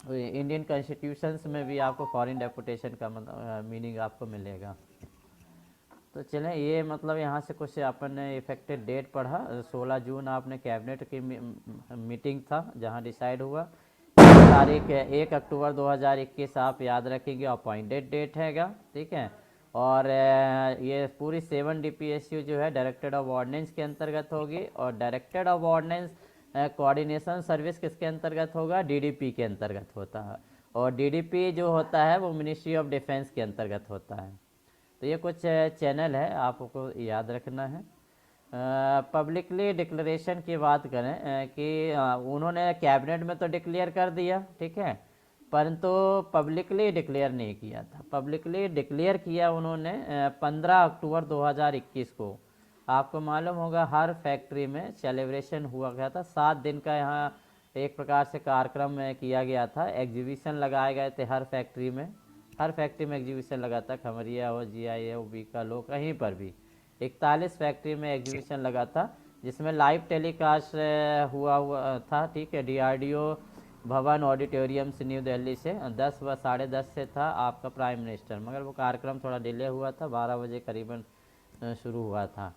इंडियन कॉन्स्टिट्यूशंस में भी आपको फॉरेन डेपुटेशन का मीनिंग आपको मिलेगा। तो चलें, ये मतलब यहाँ से कुछ अपन ने इफेक्टेड डेट पढ़ा। 16 जून आपने कैबिनेट की मीटिंग था जहाँ डिसाइड हुआ। तारीख 1 अक्टूबर 2021 आप याद रखेंगे अपॉइंटेड डेट हैगा। ठीक है, और ये पूरी 7 DPSU जो है डायरेक्टर ऑफ ऑर्डिनेंस के अंतर्गत होगी, और director of ordnance coordination service किसके अंतर्गत होगा? DDP के अंतर्गत होता है। और डीडीपी जो होता है वो मिनिस्ट्री ऑफ डिफेंस के अंतर्गत होता है। तो ये कुछ चैनल है, आपको याद रखना है। पब्लिकली डिक्लेरेशन की बात करें कि उन्होंने कैबिनेट में तो डिक्लेयर कर दिया, ठीक है, परंतु पब्लिकली डिक्लेयर नहीं किया था। पब्लिकली डिक्लेयर किया उन्होंने 15 अक्टूबर 2021 को। आपको मालूम होगा हर फैक्ट्री में सेलिब्रेशन हुआ गया था, 7 दिन का यहाँ एक प्रकार से कार्यक्रम किया गया था। एग्जीबिशन लगाए गए थे हर फैक्ट्री में, हर फैक्ट्री में एग्जीबिशन लगा था, खमरिया हो, GI हो, बीकालो, कहीं पर भी 41 फैक्ट्री में एग्जीबिशन लगा था, जिसमें लाइव टेलीकास्ट हुआ था, ठीक है। DRDO भवन ऑडिटोरियम से न्यू दिल्ली से 10 व 10:30 से था आपका प्राइम मिनिस्टर, मगर वो कार्यक्रम थोड़ा डिले हुआ था, 12 बजे करीबन शुरू हुआ था।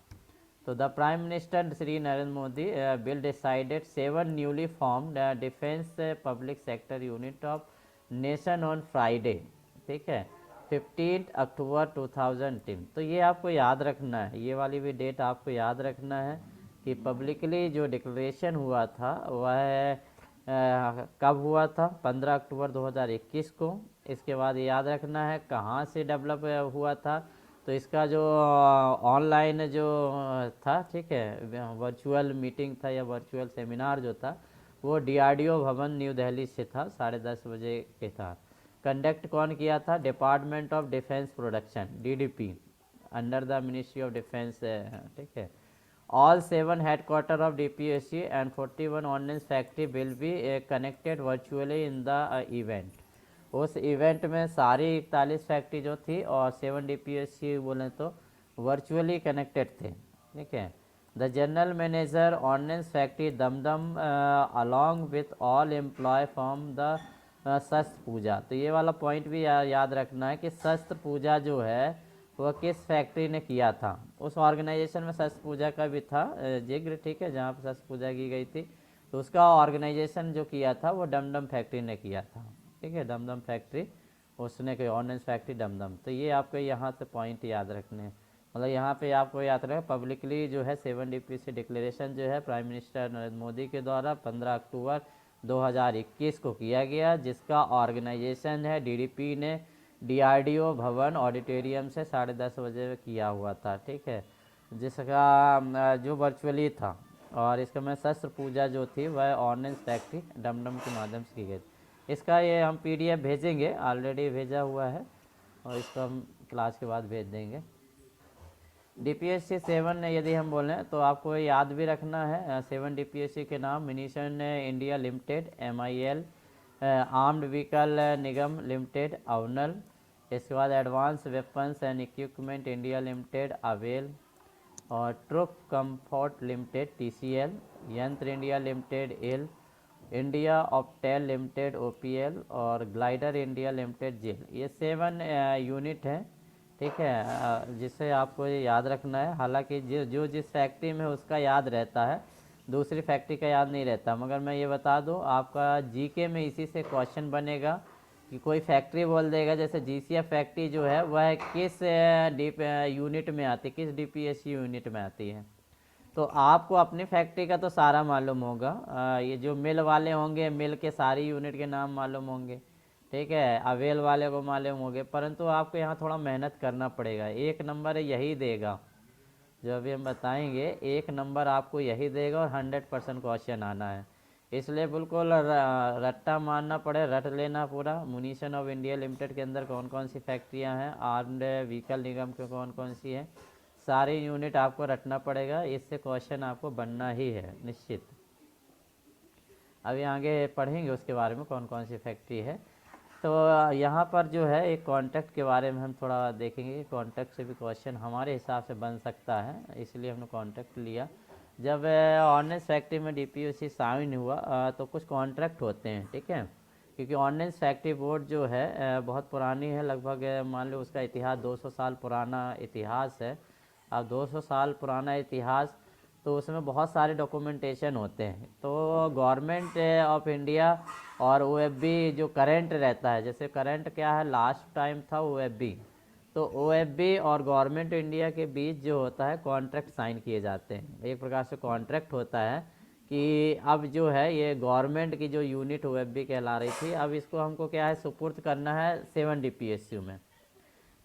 तो the prime minister Shri Narendra Modi bill decided 7 newly formed defence public sector unit of nation on Friday, ठीक है, 15 अक्टूबर 2010। तो ये आपको याद रखना है, ये वाली भी डेट आपको याद रखना है कि पब्लिकली जो डिक्लेरेशन हुआ था वह कब हुआ था, 15 अक्टूबर 2021 को। इसके बाद याद रखना है कहाँ से डेवलप हुआ था, तो इसका जो ऑनलाइन जो था, ठीक है, वर्चुअल मीटिंग था या वर्चुअल सेमिनार जो था वो DRDO भवन न्यू दिल्ली से था, 10:30 बजे के था। कंडक्ट कौन किया था, department of defence production DDP under the ministry of defence, ठीक है। All 7 headquarters of DPSC and 41 ordnance factory will be connected virtually in the event। उस इवेंट में सारी 41 फैक्ट्री जो थी और 7 DPSC बोले तो वर्चुअली कनेक्टेड थे, ठीक है। The general manager ordnance factory Dum Dum along with all employ from the Shastra Puja. तो ये वाला पॉइंट भी याद रखना है कि शस्त्र पूजा जो है वह किस फैक्ट्री ने किया था। उस ऑर्गेनाइजेशन में शस्त्र पूजा का भी था जिक्र, ठीक है, जहाँ पर शस्त्र पूजा की गई थी, तो उसका ऑर्गेनाइजेशन जो किया था वो डमडम फैक्ट्री ने किया था, ठीक है, डमडम फैक्ट्री उसने कोई ऑर्डिनेंस फैक्ट्री डमडम। तो ये आपको यहाँ से पॉइंट याद रखने हैं, मतलब यहाँ पे आपको याद रखें पब्लिकली जो है 7 DPSC डिक्लेरेशन जो है प्राइम मिनिस्टर नरेंद्र मोदी के द्वारा 15 अक्टूबर 2021 को किया गया, जिसका ऑर्गेनाइजेशन है DDP ने DRDO भवन ऑडिटोरियम से 10:30 बजे किया हुआ था, ठीक है, जिसका जो वर्चुअली था। और इसका मैं शस्त्र पूजा जो थी वह ऑर्डिनेंस फैक्ट्री डमडम के माध्यम से की गई। इसका ये हम PDF भेजेंगे, ऑलरेडी भेजा हुआ है और इसको हम क्लास के बाद भेज देंगे। DPSC 7 यदि हम बोलें तो आपको याद भी रखना है 7 DPSC के नाम, munitions India limited MIL, armoured vehicle Nigam limited अवनल, इसके बाद advance weapons and equipment India limited अवेल, और troop comfort limited TCL, Yantra India limited एल, इंडिया ऑप्टेल लिमिटेड OPL और ग्लाइडर इंडिया लिमिटेड जेल। ये 7 यूनिट हैं, ठीक है, जिसे आपको याद रखना है। हालांकि जो जिस फैक्ट्री में उसका याद रहता है, दूसरी फैक्ट्री का याद नहीं रहता, मगर मैं ये बता दूं आपका GK में इसी से क्वेश्चन बनेगा कि कोई फैक्ट्री बोल देगा, जैसे GCF फैक्ट्री जो है वह किस यूनिट में आती है, किस DPSC यूनिट में आती है। तो आपको अपनी फैक्ट्री का तो सारा मालूम होगा, ये जो मिल वाले होंगे मिल के सारी यूनिट के नाम मालूम होंगे, ठीक है, अवेल वाले को मालूम होंगे, परंतु आपको यहाँ थोड़ा मेहनत करना पड़ेगा। 1 नंबर यही देगा, जो अभी हम बताएंगे 1 नंबर आपको यही देगा और 100% क्वेश्चन आना है, इसलिए बिल्कुल रट्टा मारना पड़े, रट लेना पूरा। मुनीशन ऑफ इंडिया लिमिटेड के अंदर कौन कौन सी फैक्ट्रियाँ हैं, आर्म्ड व्हीकल निगम के कौन कौन सी हैं, सारी यूनिट आपको रटना पड़ेगा, इससे क्वेश्चन आपको बनना ही है निश्चित। अभी आगे पढ़ेंगे उसके बारे में कौन कौन सी फैक्ट्री है। तो यहाँ पर जो है एक कॉन्ट्रैक्ट के बारे में हम थोड़ा देखेंगे, कॉन्ट्रैक्ट से भी क्वेश्चन हमारे हिसाब से बन सकता है, इसलिए हमने कॉन्ट्रैक्ट लिया। जब ऑर्डिनेंस फैक्ट्री में DPSC साइन हुआ तो कुछ कॉन्ट्रैक्ट होते हैं, ठीक है, क्योंकि ऑर्डिनेंस फैक्ट्री बोर्ड जो है बहुत पुरानी है, लगभग मान लो उसका इतिहास 200 साल पुराना इतिहास है। अब 200 साल पुराना इतिहास, तो उसमें बहुत सारे डॉक्यूमेंटेशन होते हैं। तो गवर्नमेंट ऑफ इंडिया और OFB जो करंट रहता है, जैसे करंट क्या है, लास्ट टाइम था OFB, तो OFB और गवर्नमेंट इंडिया के बीच जो होता है कॉन्ट्रैक्ट साइन किए जाते हैं। एक प्रकार से कॉन्ट्रैक्ट होता है कि अब जो है ये गवर्नमेंट की जो यूनिट OFB कहला रही थी, अब इसको हमको क्या है सुपुर्द करना है 7 DPSU में।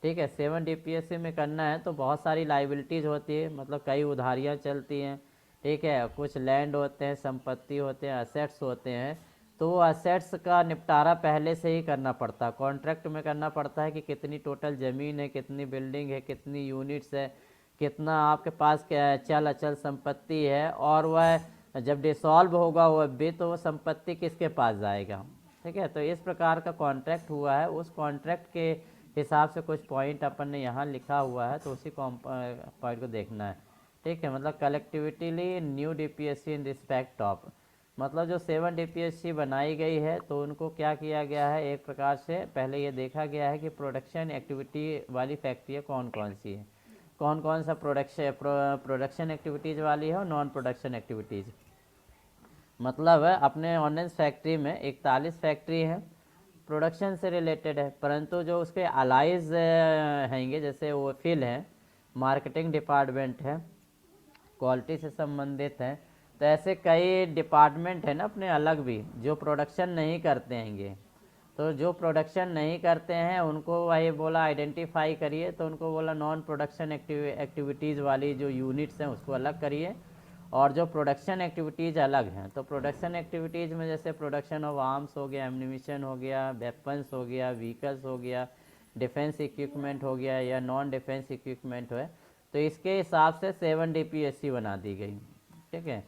ठीक है, 7 DPSU में करना है तो बहुत सारी लाइबिलिटीज़ होती है, मतलब कई उधारियाँ चलती हैं। ठीक है, कुछ लैंड होते हैं, संपत्ति होते हैं, असेट्स होते हैं, तो वो असेट्स का निपटारा पहले से ही करना पड़ता है, कॉन्ट्रैक्ट में करना पड़ता है कि कितनी टोटल ज़मीन है, कितनी बिल्डिंग है, कितनी यूनिट्स है, कितना आपके पास क्या चल अचल संपत्ति है, और वह जब डिसॉल्व होगा वो भी तो वो संपत्ति किसके पास जाएगा। ठीक है, तो इस प्रकार का कॉन्ट्रैक्ट हुआ है, उस कॉन्ट्रैक्ट के हिसाब से कुछ पॉइंट अपन ने यहाँ लिखा हुआ है, तो उसी पॉइंट को देखना है। ठीक है, मतलब collectively new DPSC in respect of, मतलब जो 7 DPSC बनाई गई है तो उनको क्या किया गया है, एक प्रकार से पहले ये देखा गया है कि प्रोडक्शन एक्टिविटी वाली फैक्ट्री कौन कौन सी है, कौन कौन सा प्रोडक्शन एक्टिविटीज़ वाली है और नॉन प्रोडक्शन एक्टिविटीज़। मतलब अपने ऑर्डिनेंस फैक्ट्री में 41 फैक्ट्री हैं प्रोडक्शन से रिलेटेड है, परंतु जो उसके अलाइज हैंगे जैसे वो फिल है, मार्केटिंग डिपार्टमेंट है, क्वालिटी से संबंधित है, तो ऐसे कई डिपार्टमेंट है ना अपने अलग भी जो प्रोडक्शन नहीं करते हैंगे। तो जो प्रोडक्शन नहीं करते हैं उनको वही बोला आइडेंटिफाई करिए, तो उनको बोला नॉन प्रोडक्शन एक्टिविटीज़ वाली जो यूनिट्स हैं उसको अलग करिए, और जो प्रोडक्शन एक्टिविटीज़ अलग हैं। तो प्रोडक्शन एक्टिविटीज़ में जैसे प्रोडक्शन ऑफ आर्म्स हो गया, एम्यूनिशन हो गया, वेपन्स हो गया, व्हीकल्स हो गया, डिफेंस इक्विपमेंट हो गया या नॉन डिफेंस इक्विपमेंट है, तो इसके हिसाब से 7 DPSC बना दी गई। ठीक है,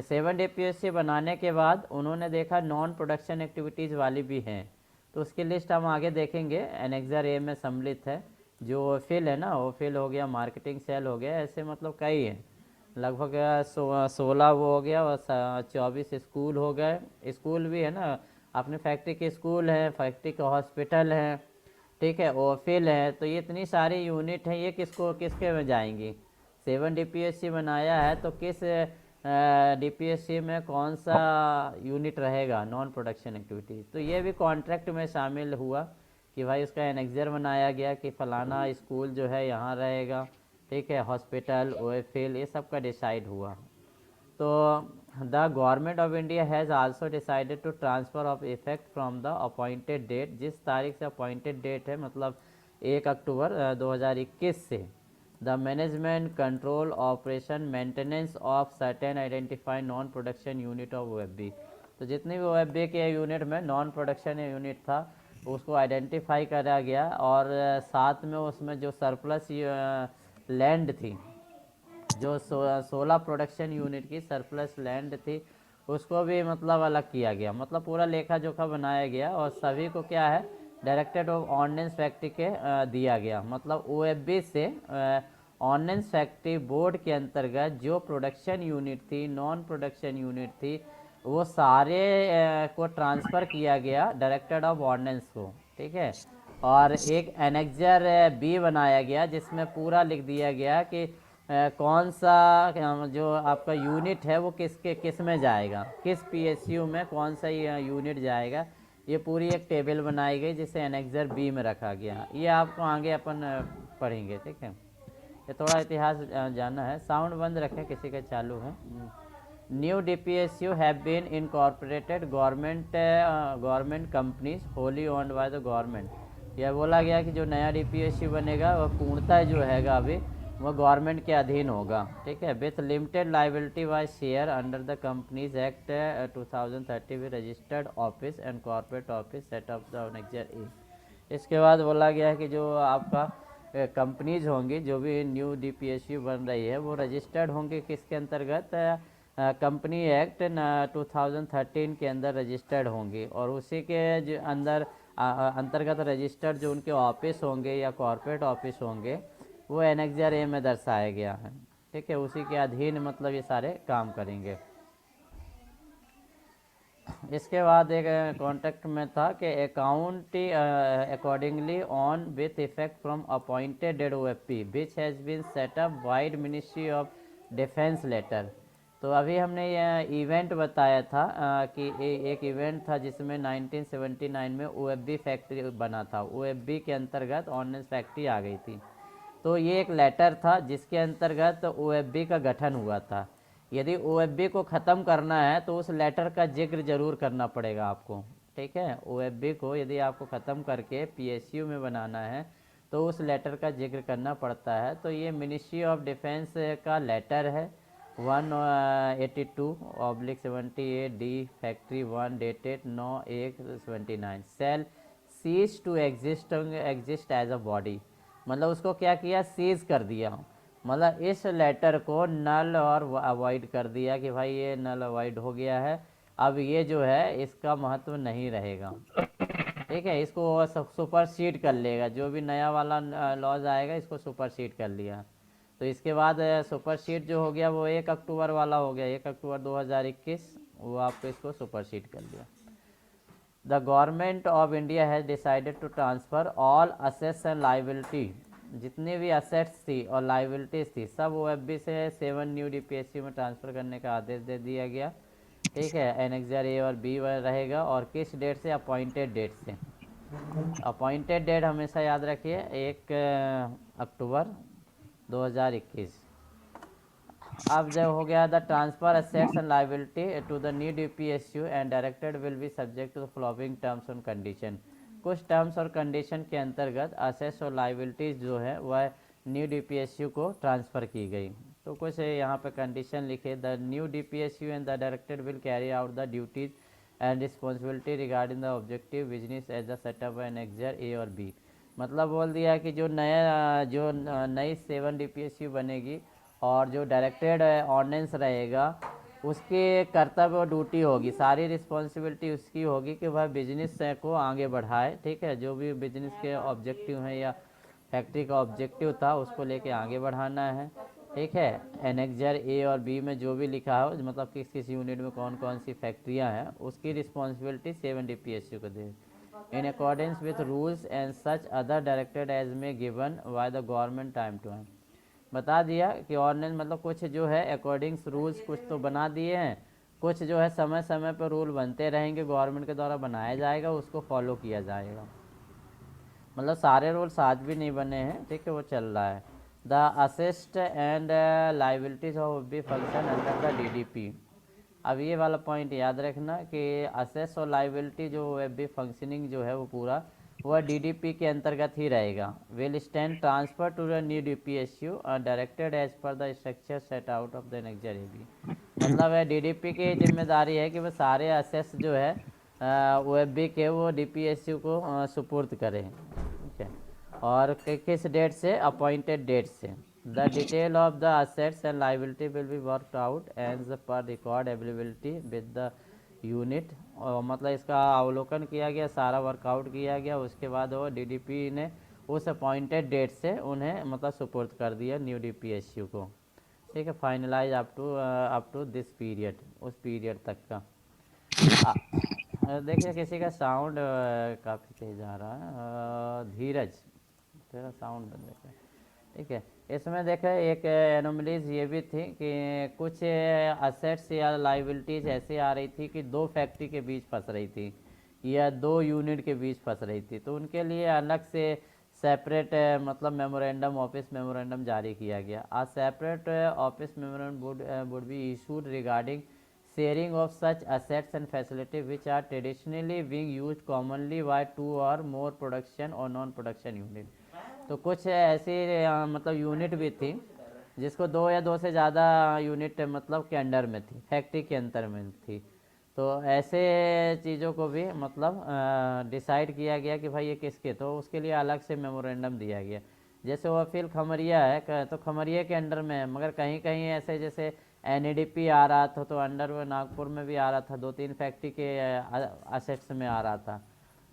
7 DPSC बनाने के बाद उन्होंने देखा नॉन प्रोडक्शन एक्टिविटीज़ वाली भी हैं, तो उसकी लिस्ट हम आगे देखेंगे। एनेक्सर A में सम्मिलित है, जो फिल है ना, वो फिल हो गया, मार्केटिंग सेल हो गया, ऐसे मतलब कई हैं, लगभग 16 वो हो गया, और 24 स्कूल हो गए। स्कूल भी है ना, अपने फैक्ट्री के स्कूल हैं, फैक्ट्री के हॉस्पिटल हैं, ठीक है, ओफिल है, तो ये इतनी सारी यूनिट हैं, ये किसके में जाएंगी। 7 DPSC बनाया है तो किस DPSC में कौन सा यूनिट रहेगा नॉन प्रोडक्शन एक्टिविटी, तो ये भी कॉन्ट्रैक्ट में शामिल हुआ कि भाई उसका एनेक्सर बनाया गया कि फ़लाना स्कूल जो है यहाँ रहेगा। ठीक है, हॉस्पिटल, ओएफिल, ये सब का डिसाइड हुआ। तो the government of India has also decided to transfer of effect from the appointed date, जिस तारीख से अपॉइंटेड डेट है मतलब 1 अक्टूबर 2021 से the management control operation maintenance of certain identified non production unit of OFB, तो जितनी भी OFB के यूनिट में नॉन प्रोडक्शन यूनिट था उसको आइडेंटिफाई करा गया, और साथ में उसमें जो सरप्लस लैंड थी, जो 16 प्रोडक्शन यूनिट की सरप्लस लैंड थी उसको भी मतलब अलग किया गया, मतलब पूरा लेखा जोखा बनाया गया, और सभी को क्या है डायरेक्टेड ऑफ ऑर्डिनेंस फैक्ट्री के दिया गया। मतलब OFB से ऑर्डिनेंस फैक्ट्री बोर्ड के अंतर्गत जो प्रोडक्शन यूनिट थी, नॉन प्रोडक्शन यूनिट थी, वो सारे को ट्रांसफ़र किया गया डायरेक्टेड ऑफ ऑर्डिनेंस को। ठीक है, और एक एनेक्सर B बनाया गया जिसमें पूरा लिख दिया गया कि कौन सा जो आपका यूनिट है वो किस में जाएगा, किस PSU में कौन सा यूनिट जाएगा, ये पूरी एक टेबल बनाई गई जिसे एनेक्सर B में रखा गया। ये आपको आगे अपन पढ़ेंगे। ठीक है, ये थोड़ा इतिहास जानना है। साउंड बंद रखें, किसी का चालू है। New DPSU have been incorporated government companies wholly owned by the government. यह बोला गया कि जो नया DPSU बनेगा वह पूर्णतः जो हैगा अभी वो गवर्नमेंट के अधीन होगा। ठीक है, with limited liability by share under the companies act 2030 with registered office and corporate office set up the annexure A। इसके बाद बोला गया है कि जो आपका कंपनीज होंगी, जो भी न्यू DPSU बन रही है वो रजिस्टर्ड होंगी किसके अंतर्गत, कंपनी एक्ट 2013 के अंदर रजिस्टर्ड होंगी, और उसी के जो अंतर्गत रजिस्टर्ड जो उनके ऑफिस होंगे या कॉर्पोरेट ऑफिस होंगे वो एनेक्सर A में दर्शाया गया है। ठीक है, उसी के अधीन मतलब ये सारे काम करेंगे। इसके बाद एक कॉन्ट्रैक्ट में था कि account accordingly on with effect from appointed date OFB which has been set up vide ministry of defence letter. तो अभी हमने ये इवेंट बताया था कि एक इवेंट था जिसमें 1979 में OFB फैक्ट्री बना था, OFB के अंतर्गत ऑर्डिनेंस फैक्ट्री आ गई थी। तो ये एक लेटर था जिसके अंतर्गत OFB का गठन हुआ था। यदि OFB को ख़त्म करना है तो उस लेटर का जिक्र ज़रूर करना पड़ेगा आपको, ठीक है। OFB को यदि आपको ख़त्म करके PSU में बनाना है तो उस लेटर का जिक्र करना पड़ता है। तो ये मिनिस्ट्री ऑफ डिफेंस का लेटर है 182/78 D factory 1 dated 9/1/79 shall cease to exist as a body. मतलब उसको क्या किया, सीज कर दिया, मतलब इस लेटर को नल और अवॉइड कर दिया कि भाई ये नल अवॉइड हो गया है, अब ये जो है इसका महत्व नहीं रहेगा, ठीक है। इसको सुपरसीड कर लेगा, जो भी नया वाला लॉज आएगा इसको सुपरसीड कर लिया। तो इसके बाद सुपरसीड जो हो गया वो 1 अक्टूबर वाला हो गया, 1 अक्टूबर 2021, वो आपको इसको सुपरसीड कर लिया। The government of India has decided to transfer all assets and liability, जितनी भी असेट्स थी और लाइबिलिटीज़ थी सब OFB से 7 न्यू DPSU में ट्रांसफ़र करने का आदेश दे दिया गया, ठीक है। एनेक्सर A और B रहेगा, और किस डेट से, अपॉइंटेड डेट से। अपॉइंटेड डेट हमेशा याद रखिए 1 अक्टूबर 2021। अब जब हो गया the transfer assets and liability to the new DPSU and directed will be subject to the following terms and condition. कुछ टर्म्स और कंडीशन के अंतर्गत असेट्स और लाइबिलिटीज़ जो है वह न्यू DPSU को ट्रांसफ़र की गई। तो कुछ यहाँ पे कंडीशन लिखे, the new DPSU and the directed will carry out the duties and responsibility regarding the objective business as the setup and annexure A और B। मतलब बोल दिया कि जो नई 7 DPSU बनेगी और जो डायरेक्टेड ऑर्डिनेंस रहेगा उसके कर्तव्य और ड्यूटी होगी, सारी रिस्पॉन्सिबिलिटी उसकी होगी कि वह बिजनेस को आगे बढ़ाए, ठीक है। जो भी बिजनेस के ऑब्जेक्टिव हैं या फैक्ट्री का ऑब्जेक्टिव था उसको लेके आगे बढ़ाना है, ठीक है। एनेक्सर A और B में जो भी लिखा है, मतलब किस किस यूनिट में कौन कौन सी फैक्ट्रियाँ हैं, उसकी रिस्पॉन्सिबिलिटी 7 DPSU को दे, in accordance with rules and such other directed as में given by the government time to time. बता दिया कि ऑर्डिनेंस मतलब कुछ जो है अकॉर्डिंग्स रूल्स कुछ तो बना दिए हैं, कुछ जो है समय समय पर रूल बनते रहेंगे, गवर्नमेंट के द्वारा बनाया जाएगा, उसको फॉलो किया जाएगा। मतलब सारे रूल्स आज भी नहीं बने हैं, ठीक है, वो चल रहा है। The assets and liabilities of B function under the DDP। अब ये वाला पॉइंट याद रखना कि असेट्स और लाइबिलिटी जो OFB फंक्शनिंग जो है वो पूरा वह DDP के अंतर्गत ही रहेगा। Will stand transfer to the new DPSU directed as per the structure set out of the annexure AB। मतलब है DDP की जिम्मेदारी है कि वह सारे असेट्स जो है OFB के वो DPSU को सुपुर्द करें, ठीक है। और किस डेट से, अपॉइंटेड डेट से। The detail of the assets and liability will be worked out as per record availability with the unit. और मतलब इसका अवलोकन किया गया, सारा वर्कआउट किया गया, उसके बाद वो DDP ने उस अपॉइंटेड डेट से उन्हें मतलब सुपुर्द कर दिया न्यू DPSU को, ठीक है। Finalise up to this period, उस पीरियड तक का। देखिए किसी का साउंड काफ़ी तेज आ रहा है, धीरज तेरा साउंड बंद है, ठीक है। इसमें देखें एक एनोमलीज ये भी थी कि कुछ असेट्स या लाइबिलिटीज ऐसी आ रही थी कि 2 फैक्ट्री के बीच फंस रही थी या 2 यूनिट के बीच फंस रही थी, तो उनके लिए अलग से सेपरेट मतलब मेमोरेंडम, ऑफिस मेमोरेंडम जारी किया गया। A separate office memorandum would be issued regarding sharing of such assets and facilities which are traditionally being used commonly by 2 or more production or non production unit। तो कुछ ऐसी मतलब यूनिट भी थी जिसको 2 या 2 से ज़्यादा यूनिट मतलब के अंडर में थी, फैक्ट्री के अंदर में थी। तो ऐसे चीज़ों को भी मतलब डिसाइड किया गया कि भाई ये किसके, तो उसके लिए अलग से मेमोरेंडम दिया गया। जैसे वो फील खमरिया है तो खमरिया के अंडर में है, मगर कहीं कहीं ऐसे जैसे NADP आ रहा था तो अंडर में नागपुर में भी आ रहा था, 2-3 फैक्ट्री के असेट्स में आ रहा था,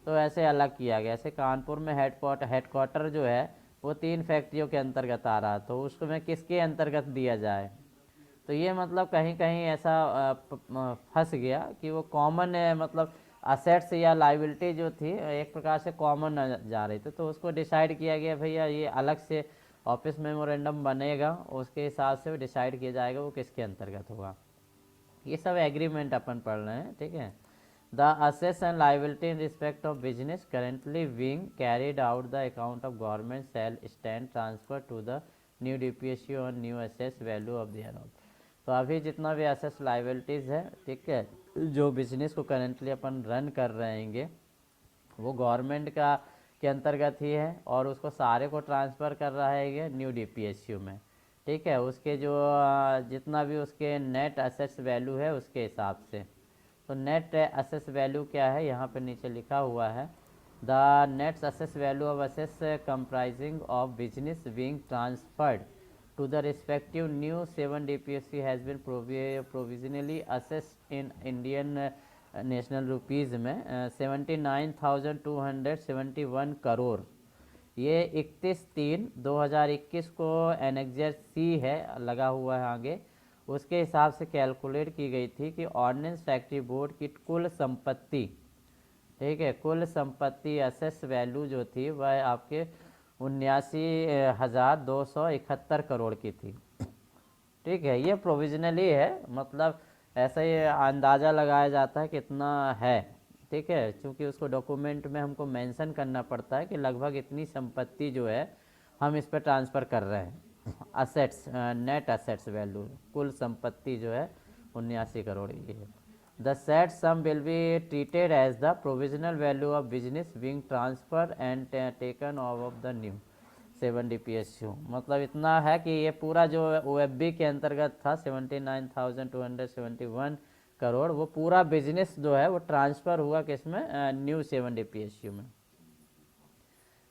तो ऐसे अलग किया गया। ऐसे कानपुर में हेडक्वार्टर जो है वो 3 फैक्ट्रियों के अंतर्गत आ रहा, तो उसको में किसके अंतर्गत दिया जाए। तो ये मतलब कहीं कहीं ऐसा फंस गया कि वो कॉमन मतलब असेट्स या लाइबिलिटी जो थी एक प्रकार से कॉमन जा रही थी, तो उसको डिसाइड किया गया भैया ये अलग से ऑफिस मेमोरेंडम बनेगा, उसके हिसाब से डिसाइड किया जाएगा वो किसके अंतर्गत होगा। ये सब एग्रीमेंट अपन पढ़ रहे हैं, ठीक है। The assets and liability in respect of business currently being carried out the account of government shall stand transfer to the new DPSU और new assets value of thereof. तो अभी जितना भी एसेट्स लाइबिलिटीज़ है, ठीक है, जो बिजनेस को करेंटली अपन रन कर रहेंगे वो गवर्नमेंट का के अंतर्गत ही है और उसको सारे को ट्रांसफ़र कर रहा है ये न्यू डीपीएसयू में, ठीक है। उसके जो जितना भी उसके नेट एसेट्स वैल्यू है उसके हिसाब से, तो नेट एसेट्स वैल्यू क्या है यहाँ पे नीचे लिखा हुआ है, the net assets value of assets comprising of business being transferred to the respective new 7 DPSC has been provisionally assessed in Indian national rupees में 79,271 करोड़। ये 31/3/2021 को एनेक्जर सी है लगा हुआ है आगे, उसके हिसाब से कैलकुलेट की गई थी कि ऑर्डिनेंस फैक्ट्री बोर्ड की कुल संपत्ति, ठीक है, कुल संपत्ति एसेस वैल्यू जो थी वह आपके 79,271 करोड़ की थी, ठीक है। ये प्रोविजनली है, मतलब ऐसा ही अंदाज़ा लगाया जाता है कितना है, ठीक है, क्योंकि उसको डॉक्यूमेंट में हमको मेंशन करना पड़ता है कि लगभग इतनी संपत्ति जो है हम इस पर ट्रांसफ़र कर रहे हैं। असेट्स, नेट असेट्स वैल्यू, कुल संपत्ति जो है 79 करोड़ की है। The said sum will be treated as the provisional value of business being transferred and taken off of the new 7 DPSU। मतलब इतना है कि ये पूरा जो OFB के अंतर्गत था 79,271 करोड़, वो पूरा बिजनेस जो है वो ट्रांसफ़र हुआ किसमें, न्यू 7 DPSU में।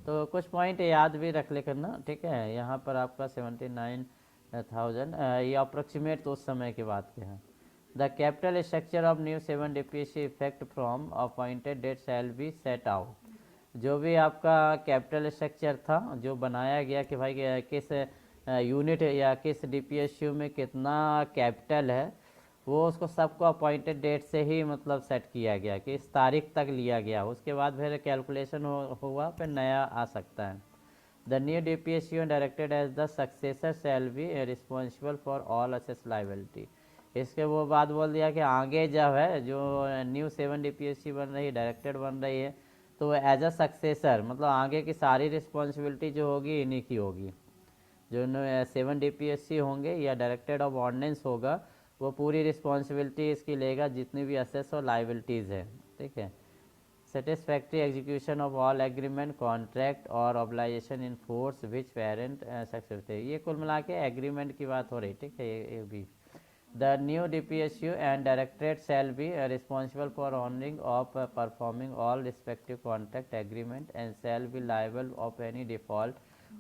तो कुछ पॉइंट याद भी रख ले करना, ठीक है। यहाँ पर आपका 79,000 ये अप्रोक्सीमेट तो उस समय की बात के हैं। The capital structure of new 7 DPSC effect from appointed date shall be set out। जो भी आपका कैपिटल स्ट्रक्चर था जो बनाया गया कि भाई किस यूनिट या किस डीपीएसयू में कितना कैपिटल है, वो उसको सबको अपॉइंटेड डेट से ही मतलब सेट किया गया कि इस तारीख तक लिया गया, उसके बाद फिर कैलकुलेशन हुआ फिर नया आ सकता है। The new DPSU directed as the successor shall be responsible for all असेस लाइबिलिटी। इसके वो बात बोल दिया कि आगे जब है जो न्यू 7 DPSC बन रही है, डायरेक्टेड बन रही है, तो एज अ सक्सेसर मतलब आगे की सारी रिस्पॉन्सिबिलिटी जो होगी इन्हीं की होगी। जो 7 DPSC होंगे या डायरेक्टेड ऑफ ऑर्डिनेंस होगा वो पूरी रिस्पॉन्सिबिलिटी इसकी लेगा, जितनी भी असेस और लाइबिलिटीज़ है, ठीक है। Satisfactory execution of all agreement, contract और obligation in force which parent success, ये कुल मिला के एग्रीमेंट की बात हो रही, ठीक है। ये भी The new DPSU and directorate shall be responsible for honoring of performing all respective contract agreement and shall be liable of any default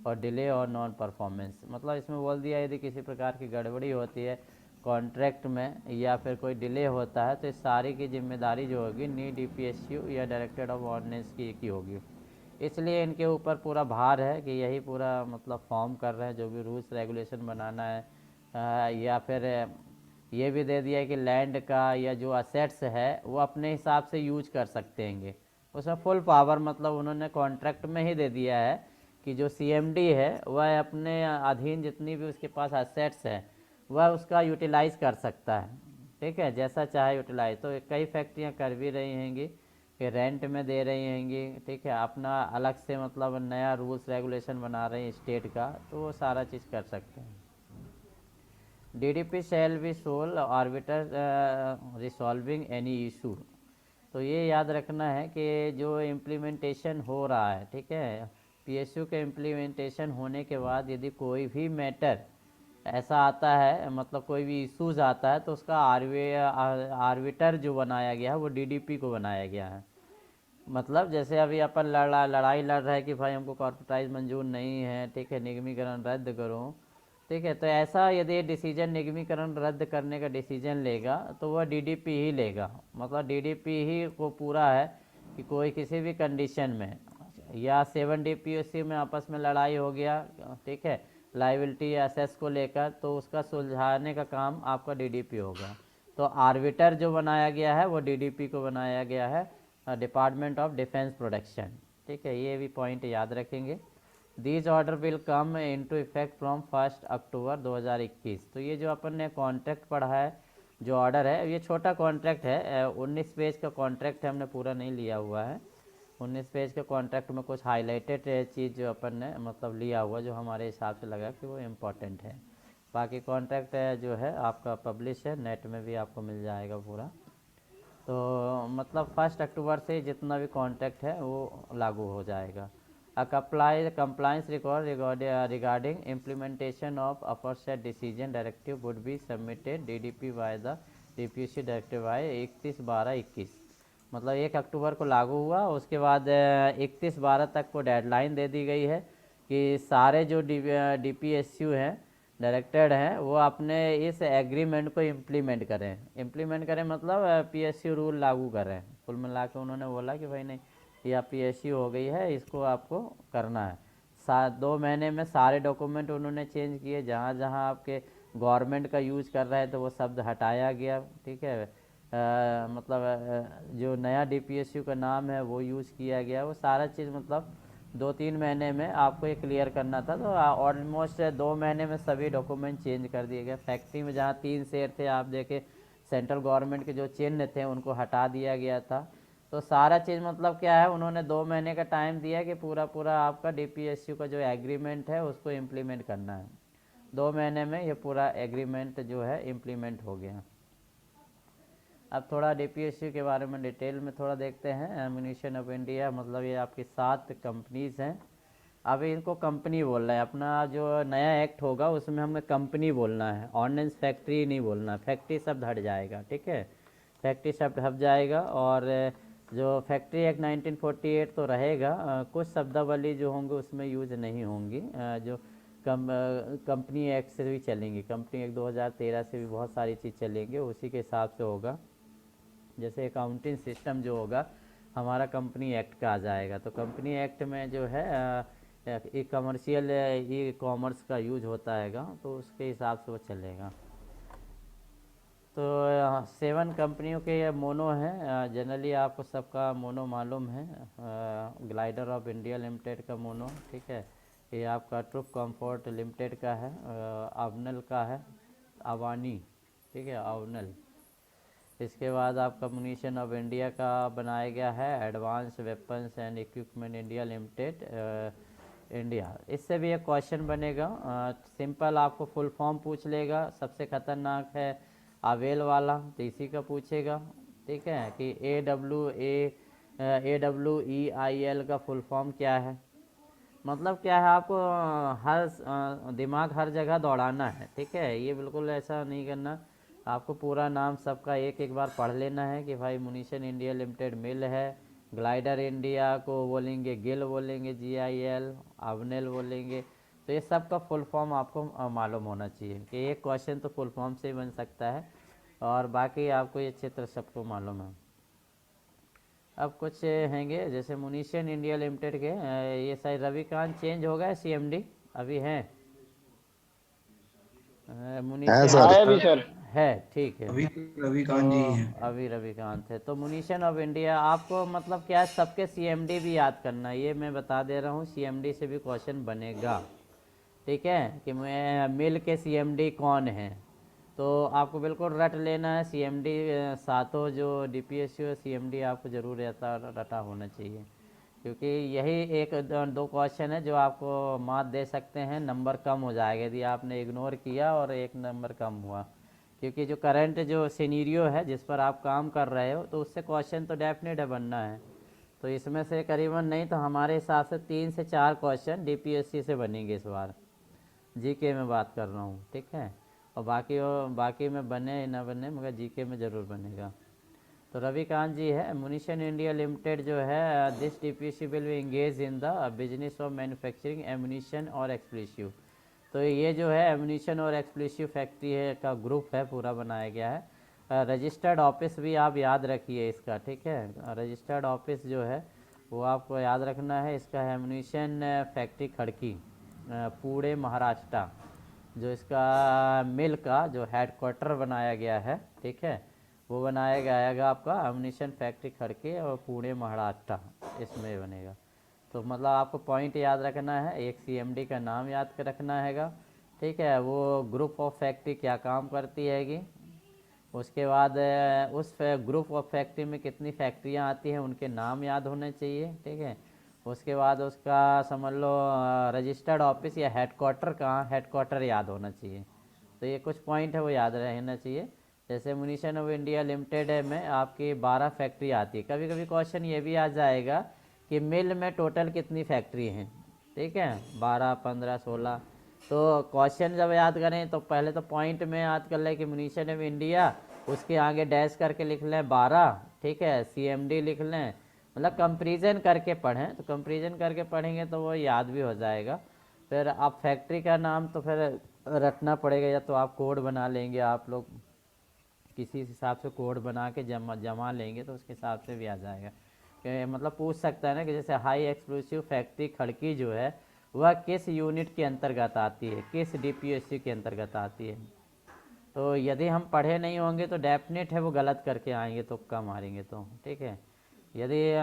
or delay or non performance। मतलब इसमें बोल दिया यदि किसी प्रकार की गड़बड़ी होती है कॉन्ट्रैक्ट में या फिर कोई डिले होता है तो इस सारी की जिम्मेदारी जो होगी न्यू डीपीएसयू या डायरेक्टरेट ऑफ ऑर्डिनेंस की होगी। इसलिए इनके ऊपर पूरा भार है कि यही पूरा मतलब फॉर्म कर रहे हैं जो भी रूल्स रेगुलेशन बनाना है, या फिर ये भी दे दिया है कि लैंड का या जो असेट्स है वो अपने हिसाब से यूज कर सकते हैं, उसमें फुल पावर मतलब उन्होंने कॉन्ट्रैक्ट में ही दे दिया है कि जो CMD है वह अपने अधीन जितनी भी उसके पास असेट्स है वह उसका यूटिलाइज़ कर सकता है, ठीक है, जैसा चाहे यूटिलाइज। तो कई फैक्ट्रियाँ कर भी रही हैंगी कि रेंट में दे रही हैंगी, ठीक है, अपना अलग से मतलब नया रूल्स रेगुलेशन बना रही हैं स्टेट का, तो वो सारा चीज़ कर सकते हैं। DDP shall be sole arbiter resolving any issue। तो ये याद रखना है कि जो इम्प्लीमेंटेशन हो रहा है, ठीक है, PSU के इम्प्लीमेंटेशन होने के बाद यदि कोई भी मैटर ऐसा आता है मतलब कोई भी इश्यूज आता है तो उसका आर्बिटर जो बनाया गया है वो DDP को बनाया गया है। मतलब जैसे अभी अपन लड़ाई लड़ रहे हैं कि भाई हमको कॉर्पोरेटाइज मंजूर नहीं है, ठीक है, निगमीकरण रद्द करो, ठीक है, तो ऐसा यदि डिसीजन निगमीकरण रद्द करने का डिसीजन लेगा तो वह DDP ही लेगा। मतलब DDP ही को पूरा है कि कोई किसी भी कंडीशन में या 7 DPSC में आपस में लड़ाई हो गया, ठीक है, लाइबिलिटी या असेस को लेकर, तो उसका सुलझाने का काम आपका DDP होगा। तो आर्बिटर जो बनाया गया है वो DDP को बनाया गया है, डिपार्टमेंट ऑफ डिफेंस प्रोडक्शन, ठीक है, ये भी पॉइंट याद रखेंगे। This order will come into effect from 1 अक्टूबर 2021। तो ये जो अपन ने कॉन्ट्रैक्ट पढ़ा है, जो ऑर्डर है, ये छोटा कॉन्ट्रैक्ट है, 19 पेज का कॉन्ट्रैक्ट है, हमने पूरा नहीं लिया हुआ है। 19 पेज के कॉन्ट्रैक्ट में कुछ हाईलाइटेड चीज़ जो अपन ने मतलब लिया हुआ जो हमारे हिसाब से लगा कि वो इम्पोर्टेंट है। बाकी कॉन्ट्रैक्ट जो है आपका पब्लिश है, नेट में भी आपको मिल जाएगा पूरा। तो मतलब 1 अक्टूबर से जितना भी कॉन्ट्रैक्ट है वो लागू हो जाएगा। Compliance record regarding implementation of upper set decision directive would be submitted DDP by the DPSC directive by 31/12/21। मतलब 1 अक्टूबर को लागू हुआ, उसके बाद 31/12 तक को डेडलाइन दे दी गई है कि सारे जो डीपीएसयू हैं डायरेक्टेड हैं वो अपने इस एग्रीमेंट को इम्प्लीमेंट करें मतलब पीएसयू रूल लागू करें। कुल मिला के उन्होंने बोला कि भाई नहीं, यह पीएसयू हो गई है, इसको आपको करना है। 2 महीने में सारे डॉक्यूमेंट उन्होंने चेंज किए, जहाँ जहाँ आपके गवर्नमेंट का यूज कर रहे थे वो शब्द हटाया गया, ठीक है। मतलब जो नया डीपीएसयू का नाम है वो यूज़ किया गया, वो सारा चीज़ मतलब 2-3 महीने में आपको ये क्लियर करना था। तो ऑलमोस्ट 2 महीने में सभी डॉक्यूमेंट चेंज कर दिए गए। फैक्ट्री में जहाँ 3 शेर थे, आप देखे सेंट्रल गवर्नमेंट के जो चिन्ह थे उनको हटा दिया गया था। तो सारा चीज़ मतलब क्या है, उन्होंने 2 महीने का टाइम दिया कि पूरा आपका डीपीएसयू का जो एग्रीमेंट है उसको इम्प्लीमेंट करना है। 2 महीने में ये पूरा एग्रीमेंट जो है इम्प्लीमेंट हो गया। अब थोड़ा डीपीएसयू के बारे में डिटेल में थोड़ा देखते हैं। एम्यूनिशन ऑफ इंडिया मतलब ये आपकी 7 कंपनीज़ हैं। अभी इनको कंपनी बोल रहे हैं, अपना जो नया एक्ट होगा उसमें हमें कंपनी बोलना है, ऑर्डिनेंस फैक्ट्री नहीं बोलना। फैक्ट्री शब्द हट जाएगा, ठीक है, फैक्ट्री शब्द हट जाएगा। और जो फैक्ट्री एक्ट 1948 तो रहेगा, कुछ शब्दावली जो होंगे उसमें यूज नहीं होंगी, जो कंपनी एक्ट से भी चलेंगी। कंपनी एक्ट 2013 से भी बहुत सारी चीज़ चलेंगी, उसी के हिसाब से होगा। जैसे अकाउंटिंग सिस्टम जो होगा हमारा कंपनी एक्ट का आ जाएगा। तो कंपनी एक्ट में जो है ई कमर्शियल ई कॉमर्स का यूज होता हैगा, तो उसके हिसाब से वो चलेगा। तो 7 कंपनियों के ये मोनो हैं। जनरली आपको सबका मोनो मालूम है। ग्लाइडर ऑफ इंडिया लिमिटेड का मोनो, ठीक है, ये आपका ट्रुप कंफर्ट लिमिटेड का है। अवनल का है, अवानी, ठीक है, अवनल। इसके बाद आपका म्यूनिशन ऑफ इंडिया का बनाया गया है advance weapons and equipment India limited, India. इससे भी एक क्वेश्चन बनेगा, सिंपल आपको फुल फॉर्म पूछ लेगा। सबसे खतरनाक है अवेल वाला, तो इसी का पूछेगा, ठीक है, कि AWEIL का फुल फॉर्म क्या है। मतलब क्या है, आपको हर दिमाग हर जगह दौड़ाना है, ठीक है, ये बिल्कुल ऐसा नहीं करना। आपको पूरा नाम सबका एक बार पढ़ लेना है कि भाई म्यूनिशन इंडिया लिमिटेड मिल है, ग्लाइडर इंडिया को बोलेंगे गिल बोलेंगे, GIL, अवनेल बोलेंगे। तो ये सब का फुल फॉर्म आपको मालूम होना चाहिए कि एक क्वेश्चन तो फुल फॉर्म से ही बन सकता है, और बाकी आपको ये चित्र सबको मालूम है। अब कुछ हैंगे जैसे म्यूनिशन इंडिया लिमिटेड के, ये शायद रविकांत चेंज हो गया, CMD अभी हैं, सर है, ठीक है, रविकांत जी हैं। अभी रविकांत है। तो म्यूनिशन ऑफ इंडिया आपको मतलब क्या है, सबके CMD भी याद करना है, ये मैं बता दे रहा हूँ। CMD से भी क्वेश्चन बनेगा, ठीक है, कि मैं मिल के CMD कौन है, तो आपको बिल्कुल रट लेना है। CMD सातों जो DPSU है CMD आपको ज़रूर रटा होना चाहिए, क्योंकि यही 1-2 क्वेश्चन है जो आपको मार्क दे सकते हैं, नंबर कम हो जाएगा यदि आपने इग्नोर किया और 1 नंबर कम हुआ। क्योंकि जो करंट जो सिनेरियो है जिस पर आप काम कर रहे हो, तो उससे क्वेश्चन तो डेफिनेट है बनना है। तो इसमें से करीबन नहीं तो हमारे हिसाब से 3 से 4 क्वेश्चन DPSC से बनेंगे इस बार, GK में बात कर रहा हूँ, ठीक है। और बाकी में बने ना बने, मगर GK में ज़रूर बनेगा। तो रविकांत जी है, म्यूनिशन इंडिया लिमिटेड जो है, this DPSC will be engage in the business of manufacturing ammunition और एक्सप्लोसिव। तो ये जो है एम्यूनिशन और एक्सप्लोसिव फैक्ट्री है का ग्रुप है, पूरा बनाया गया है। रजिस्टर्ड ऑफिस भी आप याद रखिए इसका, ठीक है, रजिस्टर्ड ऑफिस जो है वो आपको याद रखना है। इसका है एम्यूनिशन फैक्ट्री खड़की, पुणे महाराष्ट्र, जो इसका मिल का जो हेडक्वार्टर बनाया गया है, ठीक है, वो बनाया जाएगा आपका एम्यूनिशन फैक्ट्री खड़की और पुणे महाराष्ट्र, इसमें बनेगा। तो मतलब आपको पॉइंट याद रखना है, एक CMD का नाम याद कर रखना हैगा, ठीक है, वो ग्रुप ऑफ फैक्ट्री क्या काम करती हैगी, उसके बाद उस ग्रुप ऑफ फैक्ट्री में कितनी फैक्ट्रियाँ आती हैं उनके नाम याद होने चाहिए, ठीक है। उसके बाद उसका समझ लो रजिस्टर्ड ऑफिस या हेडक्वार्टर कहाँ, हेडक्वार्टर याद होना चाहिए। तो ये कुछ पॉइंट है वो याद रहना चाहिए। जैसे म्यूनिशन ऑफ इंडिया लिमिटेड है में आपकी 12 फैक्ट्री आती है। कभी कभी क्वेश्चन ये भी आ जाएगा कि मिल में टोटल कितनी फैक्ट्री हैं, ठीक है, 12, 15, 16। तो क्वेश्चन जब याद करें तो पहले तो पॉइंट में याद कर लें कि म्यूनिशन ऑफ इंडिया, उसके आगे डैश करके लिख लें 12, ठीक है, CMD लिख लें, मतलब कंपेरिजन करके पढ़ें। तो कंपेरिजन करके पढ़ेंगे तो वो याद भी हो जाएगा। फिर आप फैक्ट्री का नाम तो फिर रटना पड़ेगा, या तो आप कोड बना लेंगे, आप लोग किसी हिसाब से कोड बना के जमा लेंगे तो उसके हिसाब से भी आ जाएगा। कि मतलब पूछ सकता है ना कि जैसे हाई एक्सप्लोसिव फैक्ट्री खड़की जो है वह किस यूनिट के अंतर्गत आती है, किस DPSU के अंतर्गत आती है। तो यदि हम पढ़े नहीं होंगे तो डेफिनेट है वो गलत करके आएंगे, तुक्का मारेंगे तो, ठीक है। यदि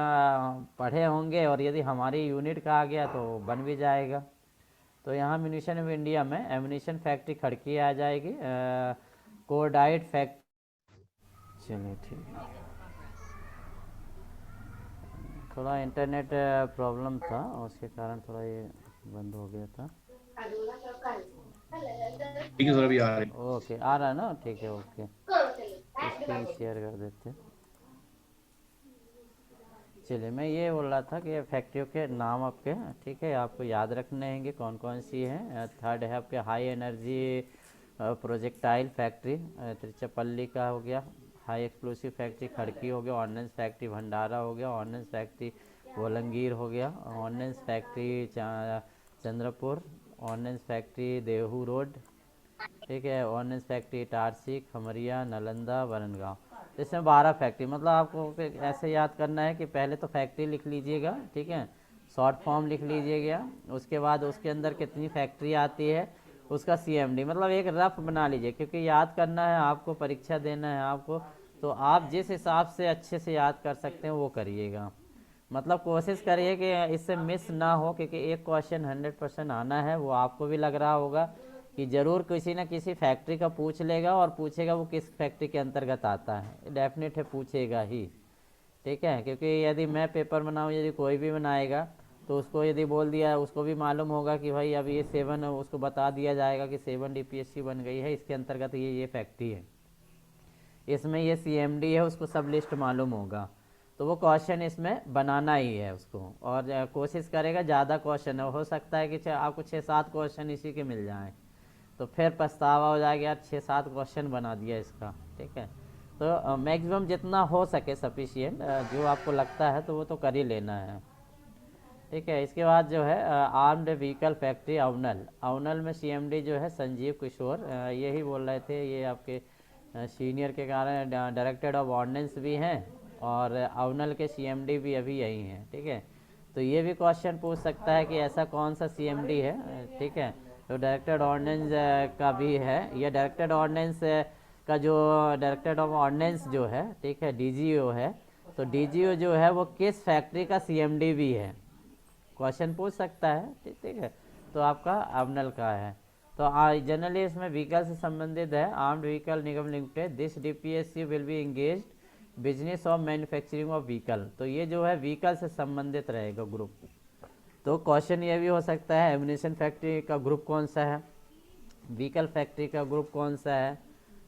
पढ़े होंगे और यदि हमारी यूनिट का आ गया तो बन भी जाएगा। तो यहाँ म्यूनिशन ऑफ इंडिया में एम्यूनिशन फैक्ट्री खड़की आ जाएगी, कोडाइट फैक्ट्री। चलिए ठीक है, थोड़ा इंटरनेट प्रॉब्लम था उसके कारण थोड़ा ये बंद हो गया था। ठीक है सर, अभी आ रहे हैं। ओके, आ रहा है ना, ठीक है, ओके, स्क्रीन शेयर कर देते हैं। चलिए, मैं ये बोल रहा था कि फैक्ट्रियों के नाम आपके, ठीक है, आपको याद रखने हैं कौन कौन सी हैं। थर्ड है आपके हाई एनर्जी प्रोजेक्टाइल फैक्ट्री, त्रिचपल्ली का हो गया। हाई एक्सप्लोसिव फैक्ट्री खड़की हो गया। ऑर्डिनेंस फैक्ट्री भंडारा हो गया। ऑर्डिनेंस फैक्ट्री बोलंगीर हो गया। Ordnance factory Chandrapur. Ordnance factory Dehu road, ठीक है। Ordnance factory Itarsi, Khamaria, Nalanda, Varangaon. इसमें 12 फैक्ट्री, मतलब आपको ऐसे याद करना है कि पहले तो फैक्ट्री लिख लीजिएगा, ठीक है, शॉर्ट फॉर्म लिख लीजिएगा। उसके बाद उसके अंदर कितनी फैक्ट्री आती है उसका CMD, मतलब एक रफ बना लीजिए, क्योंकि याद करना है आपको, परीक्षा देना है आपको, तो आप जिस हिसाब से अच्छे से याद कर सकते हैं वो करिएगा। मतलब कोशिश करिए कि इससे मिस ना हो, क्योंकि एक क्वेश्चन 100% आना है, वो आपको भी लग रहा होगा कि ज़रूर किसी न किसी फैक्ट्री का पूछ लेगा, और पूछेगा वो किस फैक्ट्री के अंतर्गत आता है, डेफिनेट है पूछेगा ही, ठीक है। क्योंकि यदि मैं पेपर बनाऊँ, यदि कोई भी बनाएगा, तो उसको यदि बोल दिया, उसको भी मालूम होगा कि भाई अब ये 7, उसको बता दिया जाएगा कि 7 DPSC बन गई है, इसके अंतर्गत ये फैक्ट्री है, इसमें ये CMD है, उसको सब लिस्ट मालूम होगा। तो वो क्वेश्चन इसमें बनाना ही है उसको, और कोशिश करेगा ज़्यादा क्वेश्चन हो सकता है कि आपको 6-7 क्वेश्चन इसी के मिल जाएँ, तो फिर पछतावा हो जाएगा यार 6-7 क्वेश्चन बना दिया इसका, ठीक है। तो मैक्सिमम जितना हो सके सफिशिएंट, जो आपको लगता है तो वो तो कर ही लेना है, ठीक है। इसके बाद जो है आर्म्ड व्हीकल फैक्ट्री अवनल। अवनल में CMD जो है संजीव किशोर, यही बोल रहे थे, ये आपके सीनियर के कारण डायरेक्टर ऑफ ऑर्डिनेंस भी हैं, और अवनल के CMD भी अभी यही हैं, ठीक है। तो ये भी क्वेश्चन पूछ सकता है कि ऐसा कौन सा CMD है, ठीक है। तो डायरेक्टर ऑर्डिनेंस का भी है, या डायरेक्टर ऑर्डिनेंस का जो डायरेक्टर ऑफ ऑर्डिनेंस जो है, ठीक है, DGO है, तो DGO जो है वो किस फैक्ट्री का CMD भी है, क्वेश्चन पूछ सकता है, ठीक है। तो आपका अवनल का है। तो जनरली इसमें व्हीकल से संबंधित है। Armed vehicle Nigam limited, this DPSC will be engage business of manufacturing of vehicle. तो ये जो है व्हीकल से संबंधित रहेगा ग्रुप। तो क्वेश्चन ये भी हो सकता है एम्यूनिशन फैक्ट्री का ग्रुप कौन सा है, व्हीकल फैक्ट्री का ग्रुप कौन सा है,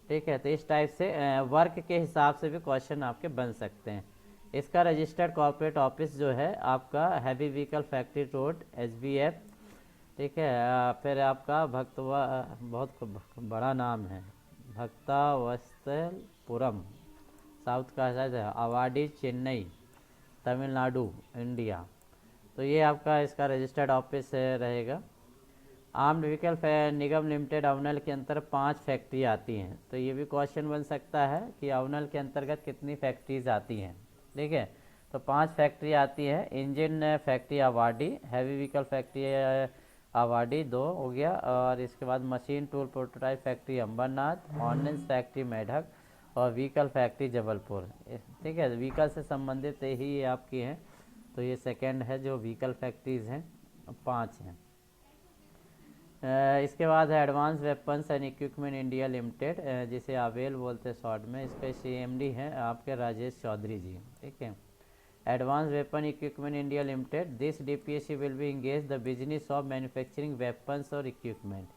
ठीक है। तो इस टाइप से वर्क के हिसाब से भी क्वेश्चन आपके बन सकते हैं। इसका रजिस्टर्ड कॉर्पोरेट ऑफिस जो है आपका heavy vehicle factory road SBF, ठीक है। फिर आपका बहुत बड़ा नाम है, भक्तावत्सलपुरम, साउथ का शायद है, अवाडी, चेन्नई, तमिलनाडु, इंडिया। तो ये आपका इसका रजिस्टर्ड ऑफिस रहेगा। आर्म्ड व्हीकल निगम लिमिटेड अवनल के अंतर 5 फैक्ट्री आती हैं। तो ये भी क्वेश्चन बन सकता है कि अवनल के अंतर्गत कितनी फैक्ट्रीज आती हैं, ठीक है। तो 5 फैक्ट्री आती है। Engine factory Avadi, heavy vehicle factory Avadi 2 हो गया, और इसके बाद machine tool prototype factory Ambernath, ordnance factory Medak, और व्हीकल फैक्ट्री जबलपुर, ठीक है। व्हीकल से संबंधित ही आपकी हैं। तो ये सेकंड है जो व्हीकल फैक्ट्रीज हैं, 5 हैं। इसके बाद है advance weapons and equipment India limited, जिसे आवेल बोलते हैं शॉर्ट में। इसके CMD हैं आपके राजेश चौधरी जी, ठीक है। Advance weapon equipment India limited, this DPSC will be engage the business of manufacturing weapons और इक्विपमेंट।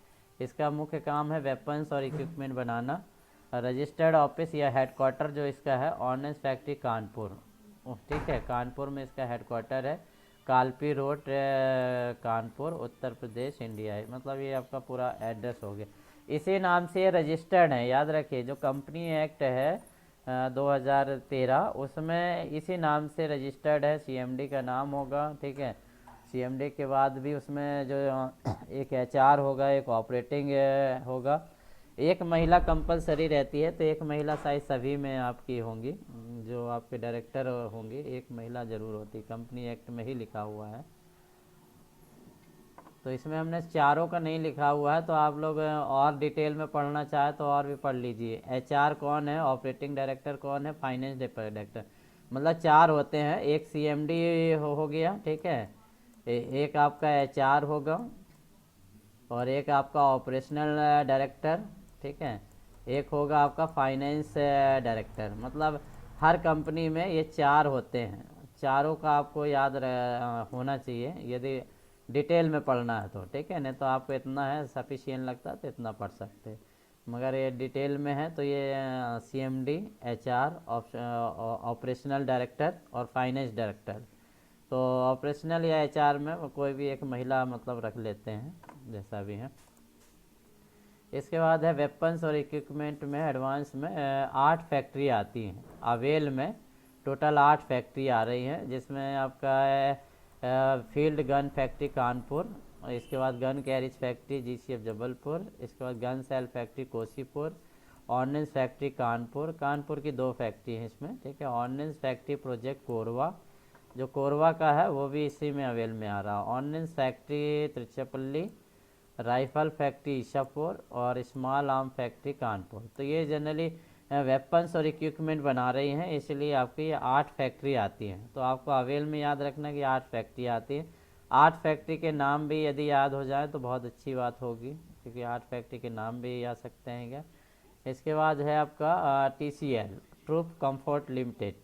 इसका मुख्य काम है वेपन्स और इक्विपमेंट बनाना। रजिस्टर्ड ऑफिस या हेडक्वार्टर जो इसका है ऑर्डिनेंस फैक्ट्री कानपुर, ठीक है, कानपुर में इसका हेडक्वार्टर है। कालपी रोड कानपुर उत्तर प्रदेश इंडिया है। मतलब ये आपका पूरा एड्रेस हो गया। इसी नाम से ये रजिस्टर्ड है, याद रखिए। जो कंपनी एक्ट है 2013 उसमें इसी नाम से रजिस्टर्ड है। सीएमडी का नाम होगा, ठीक है। सीएमडी के बाद भी उसमें जो एक एचआर होगा, एक ऑपरेटिंग होगा, एक महिला कंपलसरी रहती है। तो एक महिला शायद सभी में आपकी होंगी, जो आपके डायरेक्टर होंगे एक महिला ज़रूर होती, कंपनी एक्ट में ही लिखा हुआ है। तो इसमें हमने चारों का नहीं लिखा हुआ है, तो आप लोग और डिटेल में पढ़ना चाहे तो और भी पढ़ लीजिए। एचआर कौन है, ऑपरेटिंग डायरेक्टर कौन है, फाइनेंस डायरेक्टर, मतलब 4 होते हैं। एक सीएमडी हो गया, ठीक है, एक आपका एचआर होगा और एक आपका ऑपरेशनल डायरेक्टर, ठीक है, एक होगा आपका फाइनेंस डायरेक्टर। मतलब हर कंपनी में ये 4 होते हैं। चारों का आपको याद होना चाहिए यदि डिटेल में पढ़ना है तो, ठीक है। नहीं तो आपको इतना है सफिशिएंट लगता है तो इतना पढ़ सकते हैं, मगर ये डिटेल में है तो ये सीएमडी, एचआर, ऑपरेशनल डायरेक्टर और फाइनेंस डायरेक्टर। तो ऑपरेशनल या एचआर में कोई भी एक महिला मतलब रख लेते हैं, जैसा भी है। इसके बाद है वेपन्स और इक्विपमेंट में एडवांस में 8 फैक्ट्री आती हैं। अवेल में टोटल 8 फैक्ट्री आ रही हैं, जिसमें आपका फील्ड गन फैक्ट्री कानपुर, और इसके बाद gun carriage factory GCF Jabalpur, इसके बाद gun shell factory Cossipore, ordnance factory Kanpur. Kanpur की 2 फैक्ट्री हैं इसमें, ठीक है। ऑर्डिनेंस फैक्ट्री प्रोजेक्ट कोरवा, जो कोरवा का है वो भी इसी में अवेल में आ रहा है। Ordnance factory Tiruchirappalli, rifle factory Ishapore और स्मॉल आर्म फैक्ट्री कानपुर। तो ये जनरली वेपन्स और इक्विपमेंट बना रही हैं, इसलिए आपकी ये 8 फैक्ट्री आती हैं। तो आपको अवेल में याद रखना कि 8 फैक्ट्री आती हैं। 8 फैक्ट्री के नाम भी यदि याद हो जाए तो बहुत अच्छी बात होगी, क्योंकि 8 फैक्ट्री के नाम भी आ सकते हैं क्या। इसके बाद है आपका TCL ट्रूप कंफर्ट लिमिटेड,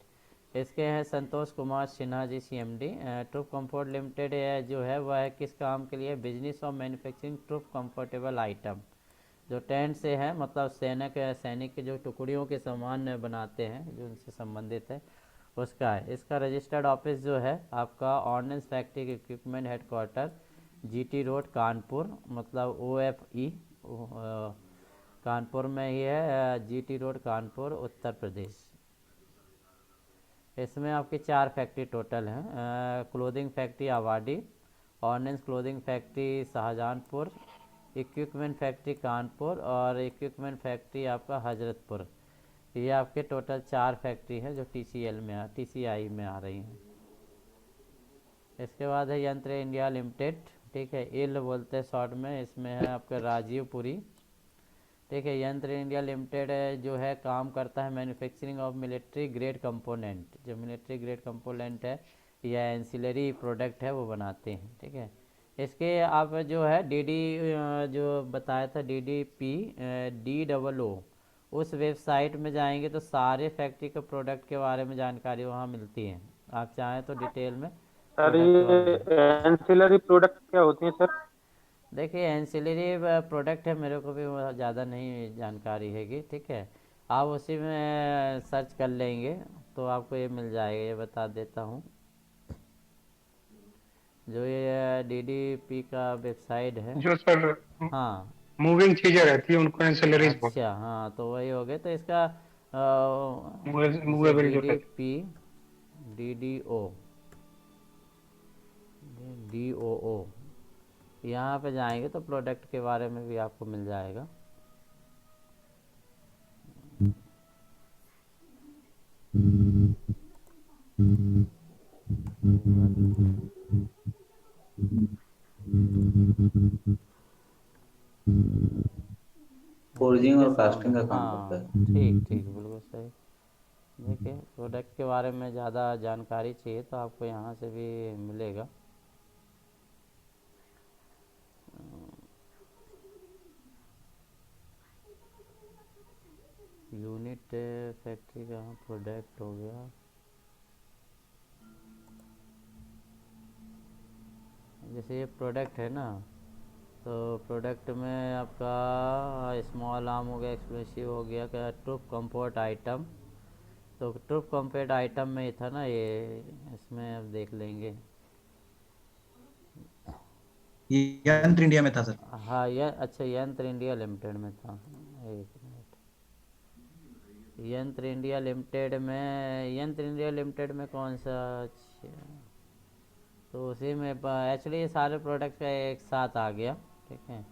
इसके हैं Santosh Kumar Sinha ji CMD. Troop comfort limited जो है वह है किस काम के लिए, business of manufacturing troop comfortable item, जो टेंट से है, मतलब सैनिक के जो टुकड़ियों के सामान बनाते हैं जो उनसे संबंधित है उसका है। इसका रजिस्टर्ड ऑफिस जो है आपका ordnance factory equipment headquarter GT road Kanpur, मतलब OFE कानपुर में ही है, GT रोड कानपुर उत्तर प्रदेश। इसमें आपकी 4 फैक्ट्री टोटल हैं। Clothing factory Avadi, ordnance clothing factory Shahjahanpur, equipment factory Kanpur और इक्विपमेंट फैक्ट्री आपका हजरतपुर। ये आपके टोटल 4 फैक्ट्री हैं जो TCI में आ रही हैं। इसके बाद है यंत्र इंडिया लिमिटेड, ठीक है, इल बोलते हैं शॉर्ट में। इसमें है आपका राजीवपुरी, ठीक है। यंत्र इंडिया लिमिटेड जो है काम करता है manufacturing of military grade component, जो मिलिट्री ग्रेड कंपोनेंट है या एंसिलरी प्रोडक्ट है वो बनाते हैं, ठीक है। इसके आप जो है जो बताया था DDP DOO, उस वेबसाइट में जाएंगे तो सारे फैक्ट्री के प्रोडक्ट के बारे में जानकारी वहाँ मिलती है। आप चाहें तो डिटेल में सर ये एंसिलरी प्रोडक्ट क्या होती हैं सर? देखिए एंसिलरी प्रोडक्ट है, मेरे को भी ज़्यादा नहीं जानकारी हैगी, ठीक है। आप उसी में सर्च कर लेंगे तो आपको ये मिल जाएगा। ये बता देता हूँ, जो ये DDP का वेबसाइट है, जो सर हाँ मूविंग चीजें रहती है उनको एंसिलरीज बोलते अच्छा, हाँ तो वही हो गए। तो इसका हैं, मूवेबल जो रहती DDP DOO यहाँ पे जाएंगे तो प्रोडक्ट के बारे में भी आपको मिल जाएगा। फोर्जिंग और कास्टिंग का काम हाँ करता है। ठीक ठीक बिल्कुल सही। देखिए प्रोडक्ट के बारे में ज़्यादा जानकारी चाहिए तो आपको यहाँ से भी मिलेगा। यूनिट फैक्ट्री का प्रोडक्ट हो गया, जैसे ये प्रोडक्ट है ना, तो प्रोडक्ट में आपका स्मॉल आर्म हो गया, एक्सप्लोसिव हो गया, क्या ट्रूप कंफर्ट आइटम। तो ट्रूप कंफर्ट आइटम में ही था ना ये, इसमें अब देख लेंगे। ये यंत्र इंडिया में था सर। हाँ ये अच्छा, यंत्र इंडिया लिमिटेड में था। एक मिनट, यंत्र इंडिया लिमिटेड में कौन सा? अच्छा, तो उसी में एक्चुअली ये सारे प्रोडक्ट का एक साथ आ गया। ठीक है,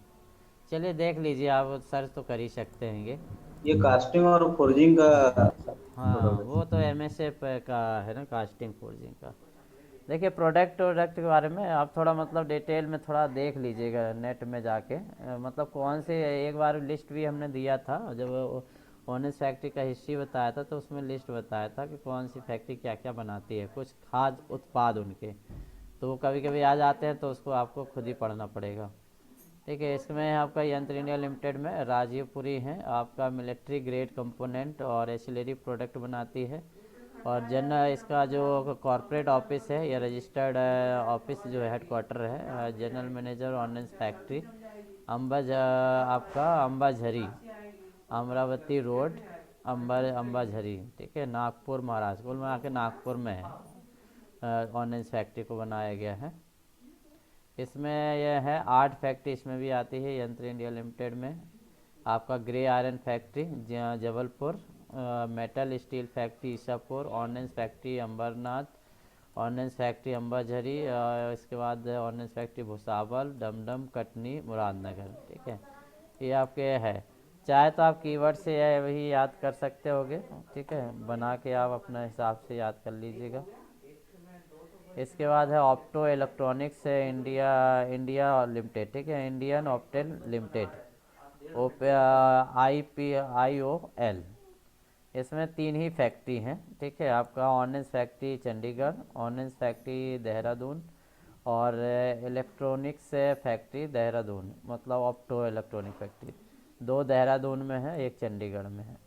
चलिए देख लीजिए, आप सर्च तो कर ही सकते हैंगे। ये कास्टिंग और फोर्जिंग का हाँ प्रोडक्ट वो तो MSF का है ना, कास्टिंग फोर्जिंग का। देखिए प्रोडक्ट के बारे में आप थोड़ा मतलब डिटेल में थोड़ा देख लीजिएगा नेट में जाके। मतलब कौन से, एक बार लिस्ट भी हमने दिया था जब ओनेस फैक्ट्री का हिस्ट्री बताया था, तो उसमें लिस्ट बताया था कि कौन सी फैक्ट्री क्या क्या बनाती है, कुछ खाद्य उत्पाद उनके। तो वो कभी कभी आ जाते हैं, तो उसको आपको खुद ही पढ़ना पड़ेगा। ठीक है, इसमें आपका यंत्र इंडिया लिमिटेड में राजीवपुरी है, आपका मिलिट्री ग्रेड कंपोनेंट और एसिलरी प्रोडक्ट बनाती है। और जनरल इसका जो कॉरपोरेट ऑफिस है या रजिस्टर्ड ऑफिस जो हेडक्वार्टर है, जनरल मैनेजर ऑर्डिनेंस फैक्ट्री आपका अंबाझरी, अमरावती रोड, अंबाझरी। ठीक है, नागपुर महाराष्ट्र, कुल मिला के नागपुर में है ऑर्डिनेंस फैक्ट्री को बनाया गया है। इसमें यह है 8 फैक्ट्री इसमें भी आती है यंत्र इंडिया लिमिटेड में। आपका grey iron factory Jabalpur, metal steel factory Ishapore, ordnance factory Ambernath, ordnance factory Ambajhari, इसके बाद ऑर्डिनेंस फैक्ट्री भुसावल, डमडम, कटनी, मुरादनगर। ठीक है, ये आपके है। चाहे तो आप कीवर्ड से वही याद कर सकते होगे। ठीक है, बना के आप अपने हिसाब से याद कर लीजिएगा। इसके बाद है ऑप्टो इलेक्ट्रॉनिक्स है इंडिया लिमिटेड। ठीक है, इंडियन ऑप्टेल लिमिटेड, IOL। इसमें 3 ही फैक्ट्री हैं। ठीक है, आपका ordnance factory Chandigarh, ordnance factory Dehradun और इलेक्ट्रॉनिक्स फैक्ट्री देहरादून, मतलब ऑप्टो इलेक्ट्रॉनिक फैक्ट्री 2 देहरादून में है, 1 चंडीगढ़ में है।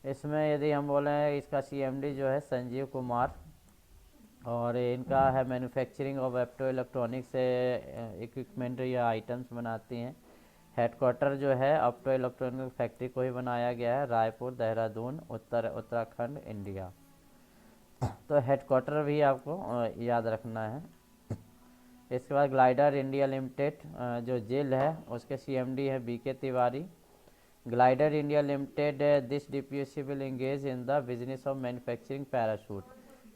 इसमें यदि हम बोलें, इसका CMD जो है संजीव कुमार, और इनका है manufacturing of opto electronics equipment या आइटम्स बनाती हैं। हेडक्वार्टर जो है ऑप्टो इलेक्ट्रॉनिक फैक्ट्री को ही बनाया गया है, रायपुर, देहरादून, उत्तराखंड, इंडिया। तो हेडक्वार्टर भी आपको याद रखना है। इसके बाद ग्लाइडर इंडिया लिमिटेड जो जेल है, उसके CMD है BK Tiwari. Glider India limited this DPSC will engage in the business of manufacturing parachute.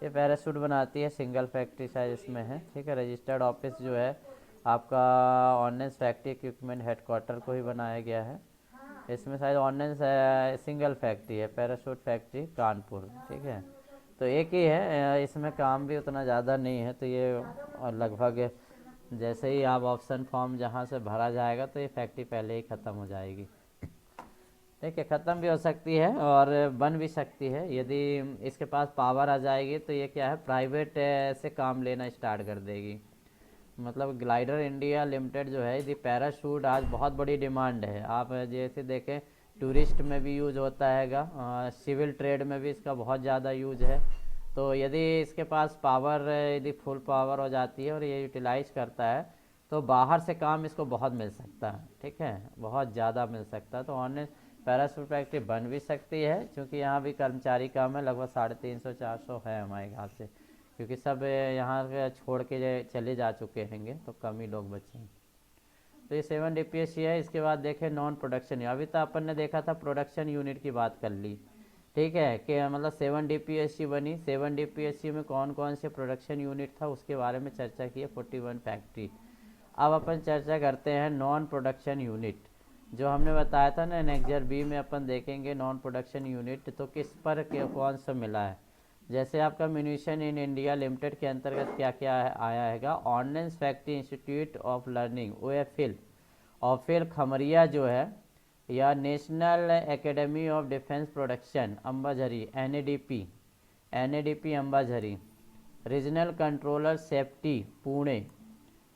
ये पैराशूट बनाती है, सिंगल फैक्ट्री शायद इसमें है। ठीक है, रजिस्टर्ड ऑफिस जो है आपका ऑर्डिनेंस फैक्ट्री इक्विपमेंट हेडक्वार्टर को ही बनाया गया है। इसमें शायद ऑर्डिनेंस सिंगल फैक्ट्री है, पैराशूट फैक्ट्री कानपुर। ठीक है, तो एक ही है, इसमें काम भी उतना ज़्यादा नहीं है। तो ये लगभग जैसे ही आप ऑप्शन फॉर्म जहाँ से भरा जाएगा, तो ये फैक्ट्री पहले ही ख़त्म हो जाएगी। ठीक है, ख़त्म भी हो सकती है और बन भी सकती है। यदि इसके पास पावर आ जाएगी, तो ये क्या है, प्राइवेट से काम लेना स्टार्ट कर देगी। मतलब ग्लाइडर इंडिया लिमिटेड जो है, यदि पैराशूट आज बहुत बड़ी डिमांड है। आप जैसे देखें, टूरिस्ट में भी यूज़ होता हैगा, सिविल ट्रेड में भी इसका बहुत ज़्यादा यूज है। तो यदि इसके पास पावर, यदि फुल पावर हो जाती है और ये यूटिलाइज़ करता है, तो बाहर से काम इसको बहुत मिल सकता है। ठीक है, बहुत ज़्यादा मिल सकता है। तो ऑन पैराशूट फैक्ट्री बन भी सकती है, क्योंकि यहाँ भी कर्मचारी कम है, लगभग 350-400 है हमारे ख्याल से, क्योंकि सब यहाँ छोड़ के चले जा चुके हैंगे, तो कम ही लोग बचे हैं। तो ये 7 DPSC है। इसके बाद देखें नॉन प्रोडक्शन, अभी तो अपन ने देखा था प्रोडक्शन यूनिट की बात कर ली। ठीक है, कि मतलब 7 DPSC बनी। 7 DPSC में कौन कौन से प्रोडक्शन यूनिट था, उसके बारे में चर्चा की है, 41 फैक्ट्री। अब अपन चर्चा करते हैं नॉन प्रोडक्शन यूनिट, जो हमने बताया था ना नेक्स्ट B में अपन देखेंगे नॉन प्रोडक्शन यूनिट, तो किस पर कौन सा मिला है। जैसे आपका म्यूनिशन इन इंडिया लिमिटेड के अंतर्गत क्या क्या आया हैगा, ordnance factory institute of learning OFIL Khamaria जो है, या national academy of defence production Ambajhari NADP Ambajhari, regional controller safety Pune,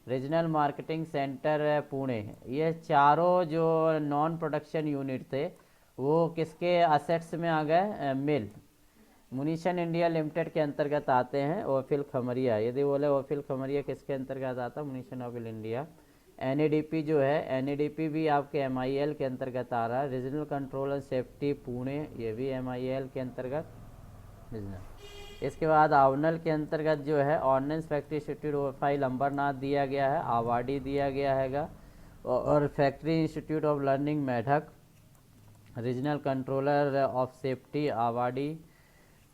regional marketing centre Pune. ये चारों जो नॉन प्रोडक्शन यूनिट थे, वो किसके असेट्स में आ गए, मिल म्यूनिशन इंडिया लिमिटेड के अंतर्गत आते हैं। OFIL खमरिया, यदि बोले OFIL खमरिया किसके अंतर्गत आता है, म्यूनिशन ऑफिल इंडिया NADP जो है, NADP भी आपके MIL के अंतर्गत आ रहा है। Regional control and safety Pune, ये भी MIL के अंतर्गत रीजनल। इसके बाद आवनल के अंतर्गत जो है ordnance factory institute of file Ambernath दिया गया है, आवाडी दिया गया हैगा, और factory institute of learning Medak, regional controller of safety Avadi,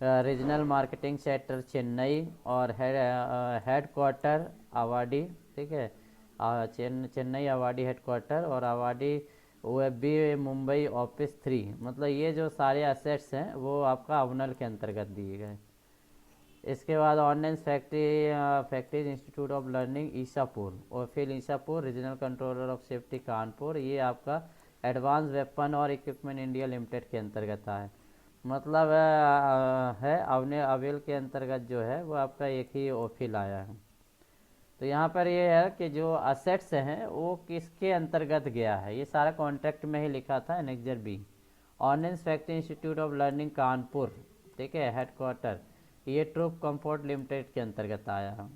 regional marketing centre Chennai और हेड क्वार्टर आवाडी, ठीक है, चेन्नई आवाडी हेड क्वार्टर, और आवाडी OFB मुंबई ऑफिस 3। मतलब ये जो सारे असेट्स हैं वो आपका आवनल के अंतर्गत दिए गए। इसके बाद ordnance factories institute of learning Ishapore, और फिर Ishapore regional controller of safety Kanpur, ये आपका एडवांस वेपन और इक्विपमेंट इंडिया लिमिटेड के अंतर्गत आए। मतलब है अवेल के अंतर्गत जो है वो आपका एक ही ओफिल आया है। तो यहाँ पर ये है कि जो असेट्स हैं वो किसके अंतर्गत गया है, ये सारा कॉन्ट्रैक्ट में ही लिखा था annexure B। Ordinance factory institute of learning Kanpur, ठीक है, हेड क्वार्टर, ये ट्रूप कंफर्ट लिमिटेड के अंतर्गत आया है।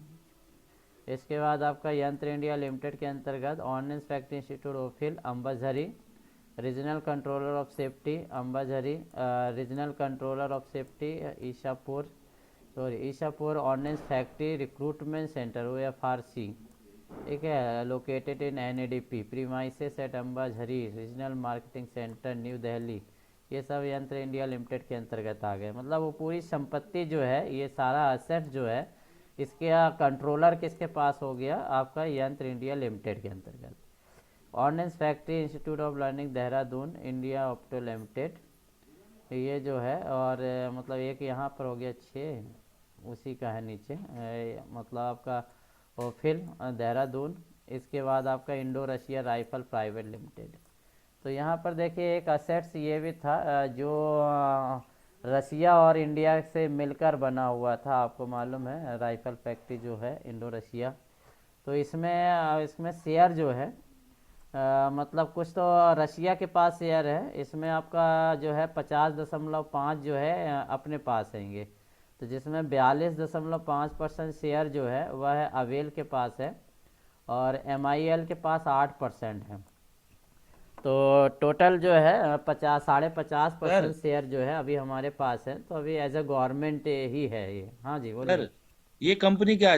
इसके बाद आपका यंत्र इंडिया लिमिटेड के अंतर्गत ऑर्डिनेंस फैक्ट्री इंस्टीट्यूट ओफिल Ambajhari, regional controller of safety Ambajhari, regional controller of safety Ishapore ordnance factory recruitment centre OFRC, ठीक है, located in NADP premises at Ambajhari, regional marketing centre New Delhi, ये सब यंत्र इंडिया लिमिटेड के अंतर्गत आ गए। मतलब वो पूरी संपत्ति जो है, ये सारा असेट जो है, इसके कंट्रोलर किसके पास हो गया, आपका यंत्र इंडिया लिमिटेड के अंतर्गत। Ordnance factory institute of learning Dehradun India opto limited, ये जो है, और मतलब एक यहाँ पर हो गया 6, उसी का है नीचे, मतलब आपका ओफिल देहरादून। इसके बाद आपका Indo Russia rifle private limited. तो यहाँ पर देखिए एक असेट्स ये भी था जो रसिया और इंडिया से मिलकर बना हुआ था, आपको मालूम है राइफल फैक्ट्री जो है इंडो रशिया। तो इसमें शेयर जो है मतलब कुछ तो रशिया के पास शेयर है, इसमें आपका जो है 50.5 जो है अपने पास हैंगे। तो जिसमें 42.5% शेयर जो है वह अवेल के पास है, और MIL के पास 8% है। तो टोटल जो है 50.5% शेयर जो है अभी हमारे पास है। तो अभी एज ए गवर्नमेंट ही है ये। हाँ जी बोलिए। ये कंपनी क्या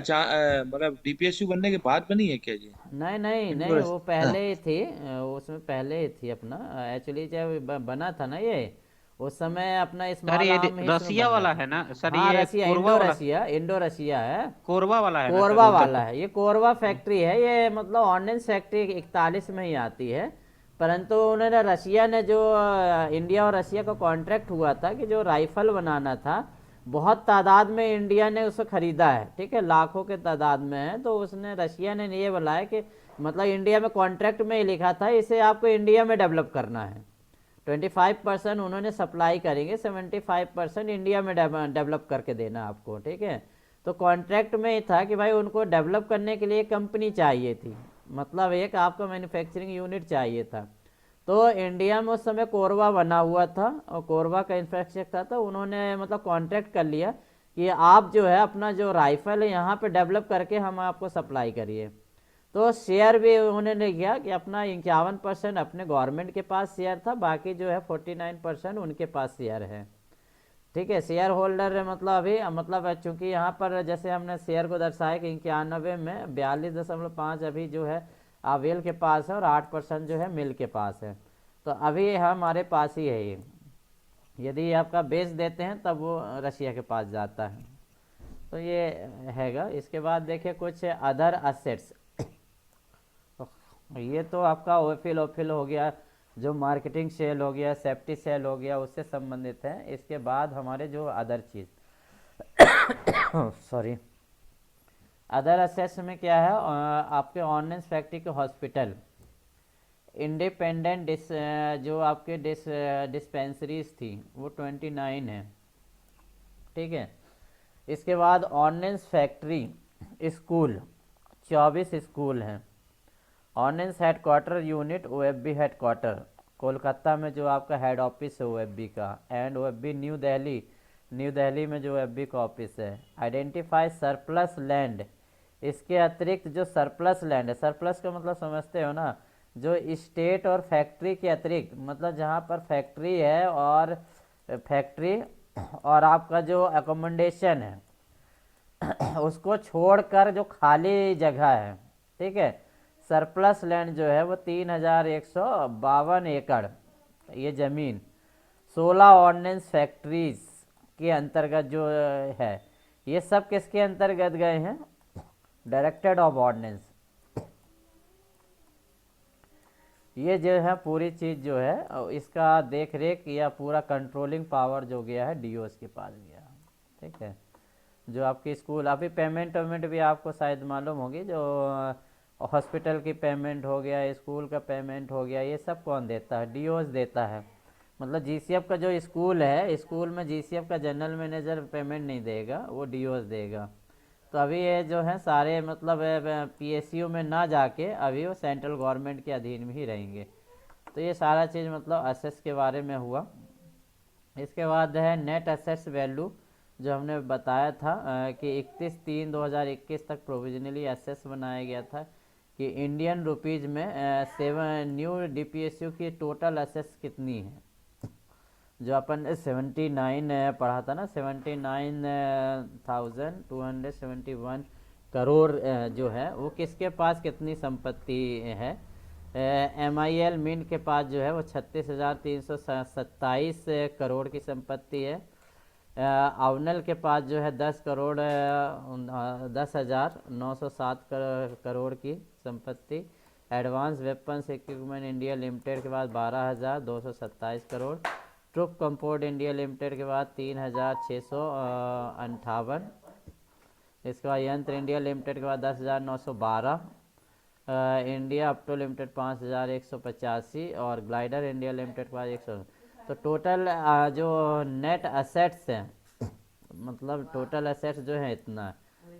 मतलब DPSU बनने के बाद बनी है क्या जी? नहीं वो पहले ही थी, उसमें पहले ही थी अपना। एक्चुअली जब बना था ना ये, उस समय अपना सर ये रसिया वाला है ना सर? हाँ, ये रसिया, इंडो रसिया है, कोरबा वाला है, कोरबा वाला है, ये कोरबा फैक्ट्री है। ये मतलब ऑर्डिनेंस फैक्ट्री 41 में ही आती है, परंतु उन्होंने रसिया ने जो इंडिया और रसिया का कॉन्ट्रैक्ट हुआ था कि जो राइफल बनाना था, बहुत तादाद में इंडिया ने उसे खरीदा है, ठीक है, लाखों के तादाद में है। तो उसने रशिया ने ये बोला है कि मतलब इंडिया में कॉन्ट्रैक्ट में ही लिखा था इसे आपको इंडिया में डेवलप करना है। 25% उन्होंने सप्लाई करेंगे, 75% इंडिया में डेवलप करके देना आपको, ठीक है। तो कॉन्ट्रैक्ट में ही था कि भाई उनको डेवलप करने के लिए कंपनी चाहिए थी, मतलब एक आपका मैन्युफैक्चरिंग यूनिट चाहिए था। तो इंडिया में उस समय कोरबा बना हुआ था और कोरबा का इंफ्रास्ट्रक्चर था। तो उन्होंने मतलब कॉन्ट्रैक्ट कर लिया कि आप जो है अपना जो राइफल है यहाँ पे डेवलप करके हम आपको सप्लाई करिए। तो शेयर भी उन्होंने किया कि अपना 51% अपने गवर्नमेंट के पास शेयर था, बाकी जो है 49% उनके पास शेयर है, ठीक है। शेयर होल्डर मतलब अभी मतलब चूँकि यहाँ पर जैसे हमने शेयर को दर्शाया कि 91 में 42.5 अभी जो है अवेल के पास है और 8% जो है मिल के पास है। तो अभी हमारे पास ही है ये, यदि आपका बेच देते हैं तब वो रशिया के पास जाता है। तो ये हैगा। इसके बाद देखिए कुछ अदर असेट्स, ये तो आपका ओफिल हो गया, जो मार्केटिंग सेल हो गया, सेफ्टी सेल हो गया, उससे संबंधित है। इसके बाद हमारे जो अदर चीज़ सॉरी अदर असेट्स में क्या है, आपके ऑर्डिनेंस फैक्ट्री के हॉस्पिटल, इंडिपेंडेंट जो आपके डिस्पेंसरीज थी वो 29 है, ठीक है। इसके बाद ऑर्डिनेंस फैक्ट्री स्कूल 24 स्कूल हैं। Ordnance headquarter unit OFB headquarter Kolkata में जो आपका हेड ऑफिस है OFB का, एंड OFB न्यू दिल्ली में जो OFB का ऑफिस है। आइडेंटिफाई सरप्लस लैंड इसके अतिरिक्त जो सरप्लस लैंड है, सरप्लस का मतलब समझते हो ना, जो स्टेट और फैक्ट्री के अतिरिक्त, मतलब जहाँ पर फैक्ट्री है और आपका जो अकोमोडेशन है उसको छोड़कर जो खाली जगह है, ठीक है, सरप्लस लैंड जो है वो 3152 एकड़ ये ज़मीन 16 ऑर्डिनेंस फैक्ट्रीज के अंतर्गत जो है, ये सब किसके अंतर्गत गए हैं? Directorate of ordnance. ये जो है पूरी चीज़ जो है इसका देख रेख या पूरा कंट्रोलिंग पावर जो गया है डीओस के पास गया, ठीक है। जो आपकी स्कूल अभी पेमेंट भी आपको शायद मालूम होगी, जो हॉस्पिटल की पेमेंट हो गया, स्कूल का पेमेंट हो गया, ये सब कौन देता है? डीओस देता है। मतलब जीसीएफ का जो स्कूल है, स्कूल में जीसीएफ का जनरल मैनेजर पेमेंट नहीं देगा, वो डीओस देगा। तो अभी ये जो है सारे मतलब पीएसयू में ना जाके अभी वो सेंट्रल गवर्नमेंट के अधीन में ही रहेंगे। तो ये सारा चीज़ मतलब असेस के बारे में हुआ। इसके बाद है नेट असेट्स वैल्यू, जो हमने बताया था कि 31/3/2021 तक प्रोविजनली असेस बनाया गया था कि इंडियन रुपीज़ में 7 न्यू डीपीएसयू की टोटल असेस कितनी है। जो अपन 79 पढ़ा था ना, 79,271 करोड़ जो है वो किसके पास कितनी संपत्ति है? MIL मिंट के पास जो है वो 36,327 करोड़ की संपत्ति है। अवनल के पास जो है 10,907 करोड़ की संपत्ति। Advance weapons equipment India limited के बाद 12,227 करोड़। ट्रुप कंपोर्ट इंडिया लिमिटेड के बाद 3,658। इसके बाद यंत्र इंडिया लिमिटेड के बाद 10,912। इंडिया अपटो लिमिटेड 5,185 और ग्लाइडर इंडिया लिमिटेड के बाद 100। तो टोटल जो नेट असेट्स हैं, मतलब टोटल असेट्स जो है इतना,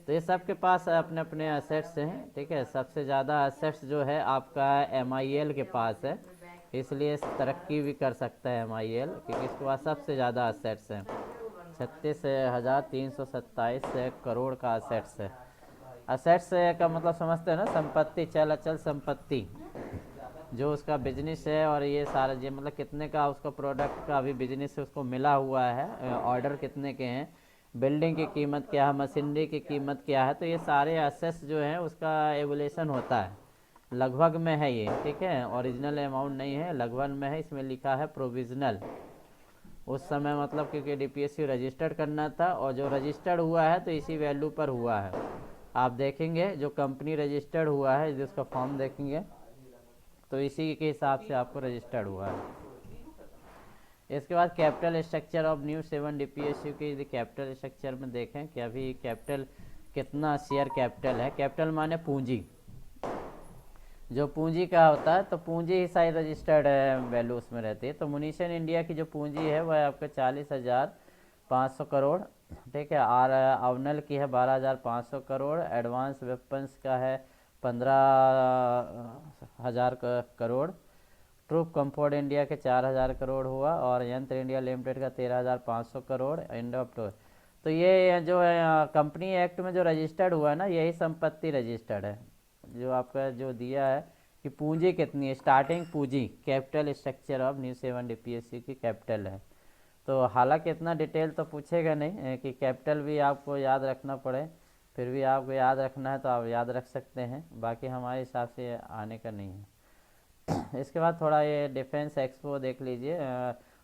तो ये सब के पास अपने अपने असेट्स हैं, ठीक है। सबसे ज़्यादा असेट्स जो है आपका MIL के पास है, इसलिए तरक्की भी कर सकता है MIL, क्योंकि इसके पास सबसे ज़्यादा असेट्स हैं। 36,327 करोड़ का असेट्स है। असेट्स का मतलब समझते हैं ना, संपत्ति, चल अचल संपत्ति, जो उसका बिजनेस है और ये सारा जो मतलब कितने का उसका प्रोडक्ट का अभी बिजनेस से उसको मिला हुआ है, ऑर्डर कितने के हैं, बिल्डिंग की कीमत क्या है, मशीनरी की कीमत क्या है। तो ये सारे असेट्स जो हैं उसका एवोल्यूशन होता है, लगभग में है ये, ठीक है। ओरिजिनल अमाउंट नहीं है, लगभग में है, इसमें लिखा है प्रोविजनल। उस समय मतलब क्योंकि डीपीएसयू रजिस्टर्ड करना था, और जो रजिस्टर्ड हुआ है तो इसी वैल्यू पर हुआ है। आप देखेंगे जो कंपनी रजिस्टर्ड हुआ है, जिसका फॉर्म देखेंगे तो इसी के हिसाब से आपको रजिस्टर्ड हुआ है। इसके बाद capital structure of new 7 DPSU की यदि कैपिटल स्ट्रक्चर में देखें कि अभी कैपिटल कितना शेयर कैपिटल है। कैपिटल माने पूंजी, जो पूंजी का होता है, तो पूंजी ही सारी रजिस्टर्ड वैल्यू उसमें रहती है। तो मुनीशन इंडिया की जो पूंजी है वह आपका 40,500 करोड़, ठीक है। और अवनल की है 12,500 करोड़। एडवांस वेपन्स का है 15,000 करोड़। ट्रूप कंफर्ट इंडिया के 4,000 करोड़ हुआ, और यंत्र इंडिया लिमिटेड का 13,500 करोड़। एंड ऑफ तो ये जो कंपनी एक्ट में जो रजिस्टर्ड हुआ है ना, यही संपत्ति रजिस्टर्ड है। जो आपका जो दिया है कि पूंजी कितनी है, स्टार्टिंग पूंजी, capital structure of new 7 DPSU की कैपिटल है। तो हालांकि इतना डिटेल तो पूछेगा नहीं कि कैपिटल भी आपको याद रखना पड़े, फिर भी आपको याद रखना है तो आप याद रख सकते हैं, बाकी हमारे हिसाब से आने का नहीं है। इसके बाद थोड़ा ये डिफेंस एक्सपो देख लीजिए।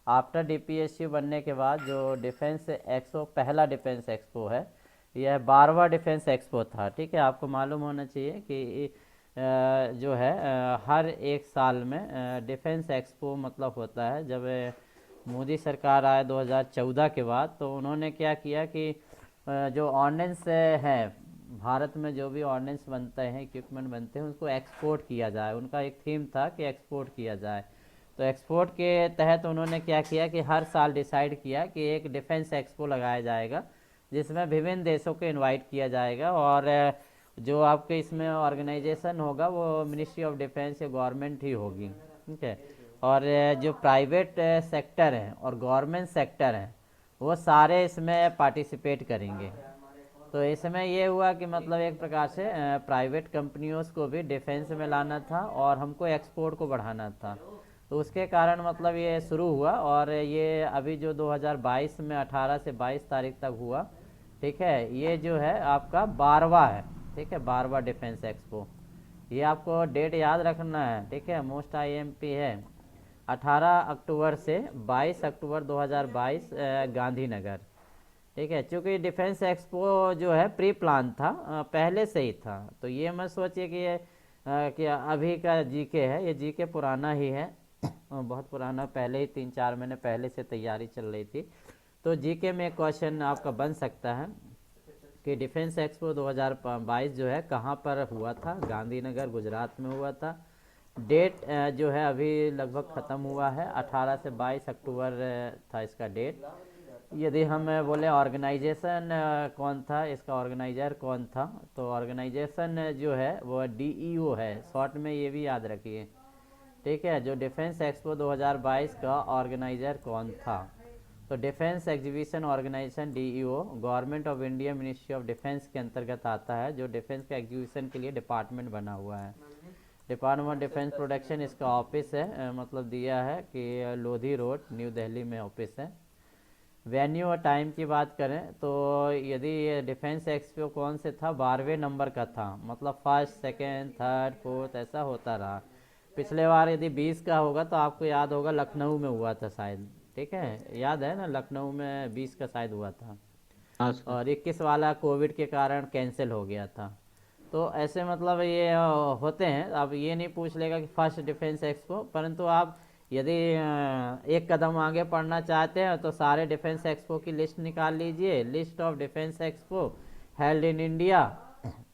आफ्टर डीपीएसयू बनने के बाद जो डिफेंस एक्सपो, पहला डिफेंस एक्सपो है, यह 12वां डिफेंस एक्सपो था, ठीक है। आपको मालूम होना चाहिए कि जो है हर एक साल में डिफेंस एक्सपो मतलब होता है। जब मोदी सरकार आए 2014 के बाद, तो उन्होंने क्या किया कि जो ऑर्डिनेंस है भारत में, जो भी ऑर्डिनेंस बनते हैं, इक्विपमेंट बनते हैं, उसको एक्सपोर्ट किया जाए। उनका एक थीम था कि एक्सपोर्ट किया जाए। तो एक्सपोर्ट के तहत उन्होंने क्या किया कि हर साल डिसाइड किया कि एक डिफेंस एक्सपो लगाया जाएगा, जिसमें विभिन्न देशों को इनवाइट किया जाएगा। और जो आपके इसमें ऑर्गेनाइजेशन होगा वो मिनिस्ट्री ऑफ डिफेंस या गवर्नमेंट ही होगी, ठीक है। और जो प्राइवेट सेक्टर हैं और गवर्नमेंट सेक्टर हैं, वो सारे इसमें पार्टिसिपेट करेंगे, तो इसमें ये हुआ कि मतलब एक प्रकार से प्राइवेट कंपनियों को भी डिफेंस में लाना था और हमको एक्सपोर्ट को बढ़ाना था। तो उसके कारण मतलब ये शुरू हुआ और ये अभी जो 2022 में 18 से 22 तारीख तक हुआ, ठीक है, ये जो है आपका 12वां है, ठीक है, 12वां डिफेंस एक्सपो। ये आपको डेट याद रखना है, ठीक है, मोस्ट IMP है 18 अक्टूबर से 22 अक्टूबर 2022 गांधीनगर, ठीक है। चूँकि डिफेंस एक्सपो जो है प्री प्लान था, पहले से ही था, तो ये मत सोचिए कि ये कि अभी का जीके है, ये जीके पुराना ही है, बहुत पुराना, पहले ही 3-4 महीने पहले से तैयारी चल रही थी। तो जीके में क्वेश्चन आपका बन सकता है कि डिफेंस एक्सपो 2022 जो है कहाँ पर हुआ था, गांधीनगर गुजरात में हुआ था। डेट जो है अभी लगभग ख़त्म हुआ है, 18 से 22 अक्टूबर था इसका डेट। यदि हम बोले ऑर्गेनाइजेशन कौन था, इसका ऑर्गेनाइजर कौन था, तो ऑर्गेनाइजेशन जो है वो DEO है, शॉर्ट में ये भी याद रखिए, ठीक है। जो डिफेंस एक्सपो 2022 का ऑर्गेनाइजर कौन था, तो defence exhibition organisation DEO government of India ministry of defence के अंतर्गत आता है, जो डिफेंस के एग्जीबिशन के लिए डिपार्टमेंट बना हुआ है। डिपार्टमेंट ऑफ डिफेंस प्रोडक्शन इसका ऑफिस है, मतलब दिया है कि लोधी रोड, न्यू दिल्ली में ऑफिस है। वेन्यू और टाइम की बात करें तो यदि ये डिफेंस एक्सपो कौन से था, 12वें नंबर का था, मतलब फर्स्ट, सेकेंड, थर्ड, फोर्थ ऐसा होता रहा। पिछले बार यदि 20 का होगा तो आपको याद होगा लखनऊ में हुआ था शायद, ठीक है, याद है ना, लखनऊ में 20 का शायद हुआ था, और 21 वाला कोविड के कारण कैंसिल हो गया था। तो ऐसे मतलब ये होते हैं। अब ये नहीं पूछ लेगा कि फर्स्ट डिफेंस एक्सपो, परंतु आप यदि एक कदम आगे पढ़ना चाहते हैं तो सारे डिफेंस एक्सपो की लिस्ट निकाल लीजिए, list of defence expo held in India,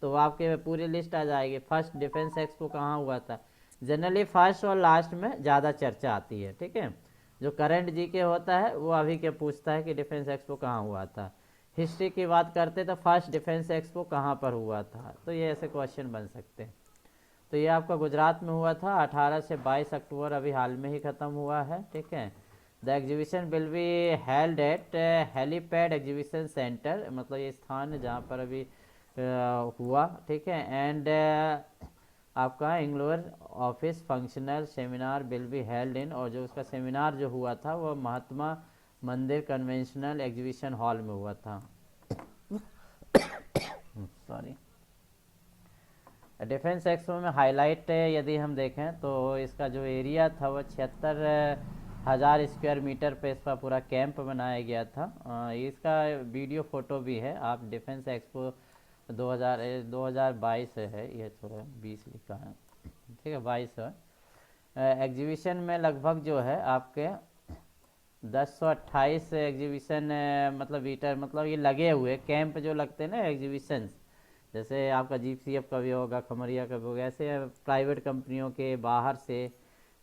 तो आपके पूरी लिस्ट आ जाएगी। फर्स्ट डिफेंस एक्सपो कहाँ हुआ था, जनरली फर्स्ट और लास्ट में ज़्यादा चर्चा आती है, ठीक है। जो करंट जीके होता है वो अभी के पूछता है कि डिफेंस एक्सपो कहाँ हुआ था। हिस्ट्री की बात करते तो फर्स्ट डिफेंस एक्सपो कहाँ पर हुआ था, तो ये ऐसे क्वेश्चन बन सकते हैं। तो ये आपका गुजरात में हुआ था 18 से 22 अक्टूबर, अभी हाल में ही ख़त्म हुआ है, ठीक है। The exhibition will be held at helipad exhibition centre, मतलब ये स्थान है जहाँ पर अभी हुआ, ठीक है। एंड आपका इंग्लोर office functional seminar will be held in, और जो उसका सेमिनार जो हुआ था वो महात्मा मंदिर कन्वेंशनल एग्जीबिशन हॉल में हुआ था। सॉरी। डिफेंस एक्सपो में हाईलाइट यदि हम देखें तो इसका जो एरिया था वो 76,000 स्क्वायर मीटर पे इसका पूरा कैंप बनाया गया था। इसका वीडियो फोटो भी है, आप डिफेंस एक्सपो 2022 है, ये थोड़ा 20 लिखा है, ठीक है, 22 है। एग्जीबिशन में लगभग जो है आपके 1028 एग्जीबिशन मतलब मीटर, मतलब ये लगे हुए कैंप जो लगते हैं ना एग्जीबिशंस, जैसे आपका GCF का भी होगा, खमरिया का भी होगा, ऐसे प्राइवेट कंपनियों के बाहर से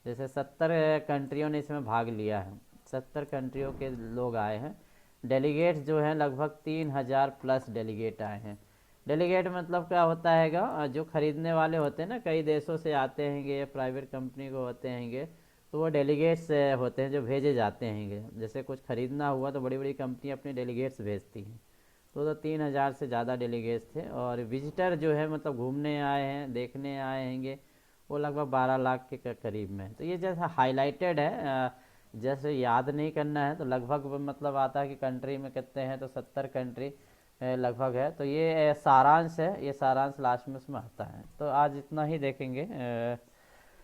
जैसे 70 कंट्रियों ने इसमें भाग लिया है, 70 कंट्रियों के लोग आए हैं। डेलीगेट्स जो हैं लगभग 3000 प्लस डेलीगेट आए हैं। डेलीगेट मतलब क्या होता हैगा, जो ख़रीदने वाले होते हैं ना, कई देशों से आते हैंगे, प्राइवेट कंपनी को होते हैंगे, तो वो डेलीगेट्स होते हैं जो भेजे जाते हैंगे। जैसे कुछ ख़रीदना हुआ तो बड़ी बड़ी कंपनी अपने डेलीगेट्स भेजती हैं, तो 3000 से ज़्यादा डेलीगेट्स थे। और विजिटर जो है मतलब घूमने आए हैं, देखने आए हैंगे, वो लगभग 12 लाख के करीब में। तो ये जैसा हाईलाइटेड है, जैसे याद नहीं करना है तो लगभग मतलब आता है कि कंट्री में कितने हैं, तो 70 कंट्री लगभग है। तो ये सारांश है, ये सारांश लास्ट में उसमें आता है। तो आज इतना ही देखेंगे।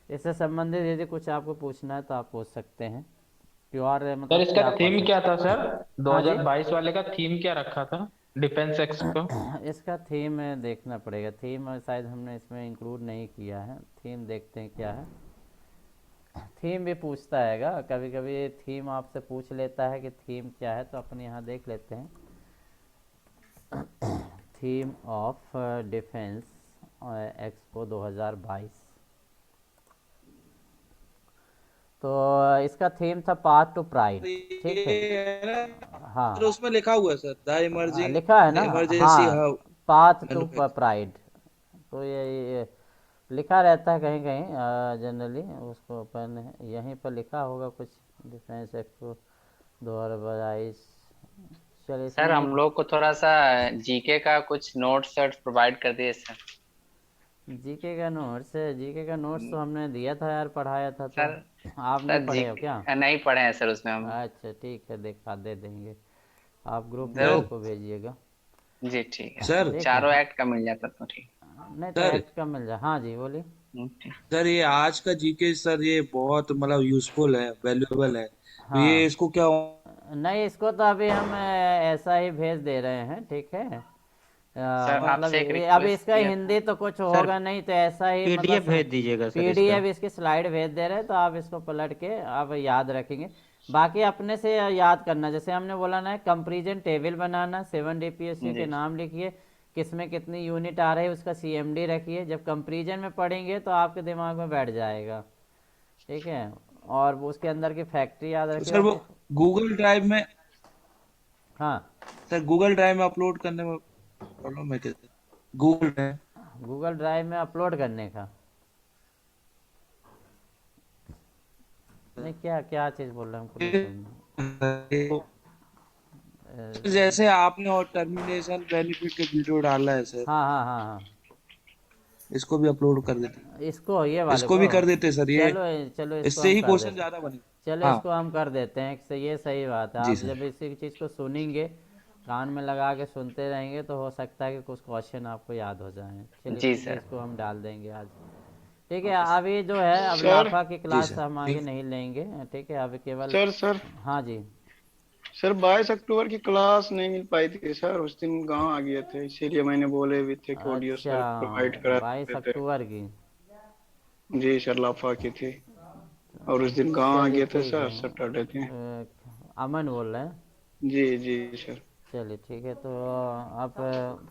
इससे संबंधित यदि कुछ आपको पूछना है तो आप पूछ सकते हैं कि और सर मतलब इसका क्या थीम क्या था सर, हाँ जी। 2022 वाले का थीम क्या रखा था डिफेंस एक्सपो? इसका थीम देखना पड़ेगा, थीम शायद हमने इसमें इंक्लूड नहीं किया है। थीम देखते हैं क्या है, थीम भी पूछता हैगा कभी कभी, थीम आपसे पूछ लेता है कि थीम क्या है, तो अपने यहाँ देख लेते हैं। थीम ऑफ डिफेंस एक्सपो 2022, तो इसका थीम था पाथ टू प्राइड, ठीक है। हाँ तो उसमें लिखा हुआ है सर, द इमर्जिंग लिखा है ना, इमरजेंसी हाँ, हब पाथ टू प्राइड, तो ये लिखा रहता है कहीं कहीं, जनरली उसको अपन यहीं पर लिखा होगा कुछ, डिफेंस एक्सपो 2022 चलिए सर इसमें हम लोग को थोड़ा सा जीके का कुछ नोट्स प्रोवाइड कर दिए सर। जीके का नोट्स तो हमने दिया था यार, पढ़ाया था तो सर आप नहीं सर पढ़े हो क्या? जीके नहीं पढ़े हैं सर उसमें हम। अच्छा ठीक है, दे देंगे, आप ग्रुप में सर हमको भेजिएगा। जी ठीक है सर ठीक है, चारों एक्ट का मिल जाता तो ठीक। नहीं तो सर एक्ट का मिल जाए। हाँ जी बोलिए। ठीक। सर ये आज का जीके सर ये बहुत मतलब यूजफुल है, वैल्यूएबल है, तो ये हाँ इसको क्या नहीं, इसको तो अभी हम ऐसा ही भेज दे रहे हैं, ठीक है। सर मतलब आपसे एक अब रिक्वेस्ट इसका किया था। हिंदी तो कुछ सर होगा नहीं, तो ऐसा ही पीडीएफ मतलब भेज दीजिएगा सर इसका। पीडीएफ इसकी स्लाइड भेज दे रहे हैं, तो आप इसको पलट के आप याद रखेंगे। बाकी अपने से याद करना, जैसे हमने बोला ना, कंपैरिजन टेबल बनाना, 7 डीपीएसयू के जी नाम लिखिए, किसमें कितनी यूनिट आ रही है, उसका सीएमडी रखिए। जब कंपैरिजन में पढ़ेंगे तो आपके दिमाग में बैठ जाएगा, ठीक है। और वो उसके अंदर की फैक्ट्री याद सर वो रखिएगा। गूगल ड्राइव में, हाँ सर गूगल ड्राइव में अपलोड करने में प्रॉब्लम है क्या sir? Google drive Google drive में अपलोड करने का नहीं, क्या क्या चीज़ बोल रहे हैं, हमको नहीं समझ। सर जैसे आपने और टर्मिनेशन बेनिफिट के वीडियो डाला है सर, हाँ हाँ हाँ हाँ, इसको भी अपलोड कर देते, इसको ये वाले इसको को, भी कर देते सर, ये चलो चलो इसको इससे हम ही कर क्वेश्चन देते, ज्यादा बने। चलो हाँ इसको हम कर देते हैं। ये सही बात है, जी आप सर। जब इसी चीज़ को सुनेंगे, कान में लगा के सुनते रहेंगे, तो हो सकता है कि कुछ क्वेश्चन आपको याद हो जाए। चलिए जी ठीक है, सर। इसको हम डाल देंगे आज। ठीक है, अभी जो है अब सर लाफा की जी क्लास सर हम आगे ठीक। नहीं लेंगे, ठीक है, अभी केवल। सर हाँ जी। सर 22 अक्टूबर की क्लास नहीं मिल पाई थी सर, उस दिन गांव आ गए थे, इसीलिए मैंने बोले भी थे कि ऑडियो अच्छा, सर प्रोवाइड करा 22 देते। अक्टूबर की। जी सर, लाफा की थी, और उस दिन गांव आ चलिए गए थे ठीक सर, है। सैटरडे थे। अमन बोल रहे हैं। जी जी सर। चलिए ठीक है, तो आप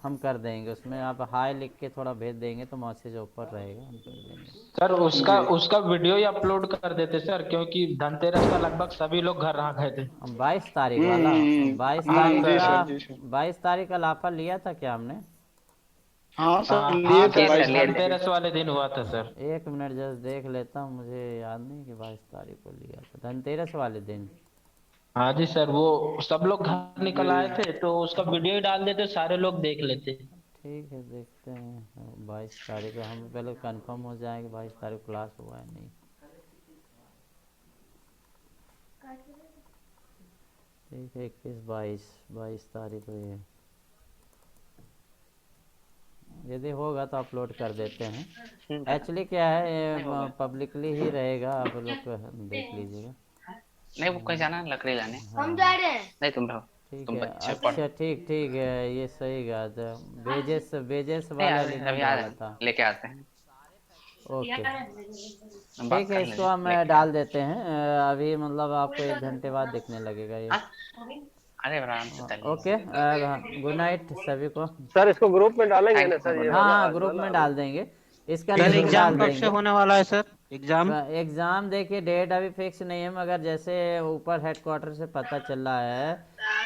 हम कर देंगे, उसमें आप हाय लिख के थोड़ा भेज देंगे तो मैसेज ऊपर रहेगा, हम कर देंगे। सर उसका जी उसका वीडियो ही अपलोड कर देते सर, क्योंकि धनतेरस का लगभग सभी लोग घर आ गए थे। 22 तारीख वाला, बाईस हाँ तारीख जी का सर। सर, जी सर। 22 तारीख का लाफा लिया था क्या हमने? हाँ सर, हाँ लिए हाँ थे जी सर, सर लिए थे। 22 तारीख। धनतेरस वाले दिन हुआ था सर। एक मिनट जस्ट देख लेता हूँ, मुझे याद नहीं कि 22 तारीख को लिया था, धनतेरस वाले दिन। हाँ जी सर, वो सब लोग घर निकल आए जी थे तो उसका वीडियो ही डाल देते, सारे लोग देख लेते। ठीक है, देखते हैं 22 तारीख का, हम पहले कंफर्म हो जाए कि 22 तारीख क्लास हुआ है नहीं। ठीक है, 22 को ये यदि होगा तो अपलोड कर देते हैं। एक्चुअली क्या है, ये पब्लिकली ही रहेगा, आप लोग देख लीजिएगा। नहीं वो कहीं जाना है लकड़ी लाने। हम जा रहे हैं। नहीं तुम रहो। ठीक तुम है, बच्चे अच्छा ठीक ठीक है, ये सही बात है। बेजेस नहीं वाला अभी लिंक अभी आ रहे डाला था। हैं लेके आते हैं। ओके हम बात ठीक है, कर इसको लेंगे हम लेके डाल देते हैं। अभी मतलब आपको 1 घंटे बाद दिखने लगेगा ये। अरे आराम से तलिए। ओके, गुड नाइट सभी को। सर इसको ग्रुप में डालेंगे ना थैंक सर, ये हाँ वाला हाँ, आज ग्रुप वाला में अभी? डाल देंगे, इसका सर लिंक एग्जाम डाल कब से देंगे। होने वाला है सर एग्जाम? एग्ज़ाम देखिए, डेट अभी फिक्स नहीं है, मगर जैसे ऊपर हेडक्वार्टर से पता चल रहा है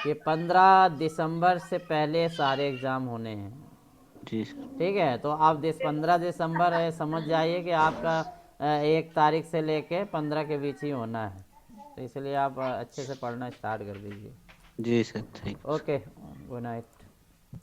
कि 15 दिसंबर से पहले सारे एग्ज़ाम होने हैं। जी सर। ठीक है, तो आप 15 दिसंबर समझ जाइए कि आपका 1 तारीख से लेके 15 के बीच ही होना है, तो इसलिए आप अच्छे से पढ़ना स्टार्ट कर दीजिए। जी sir, thank. Okay, good night.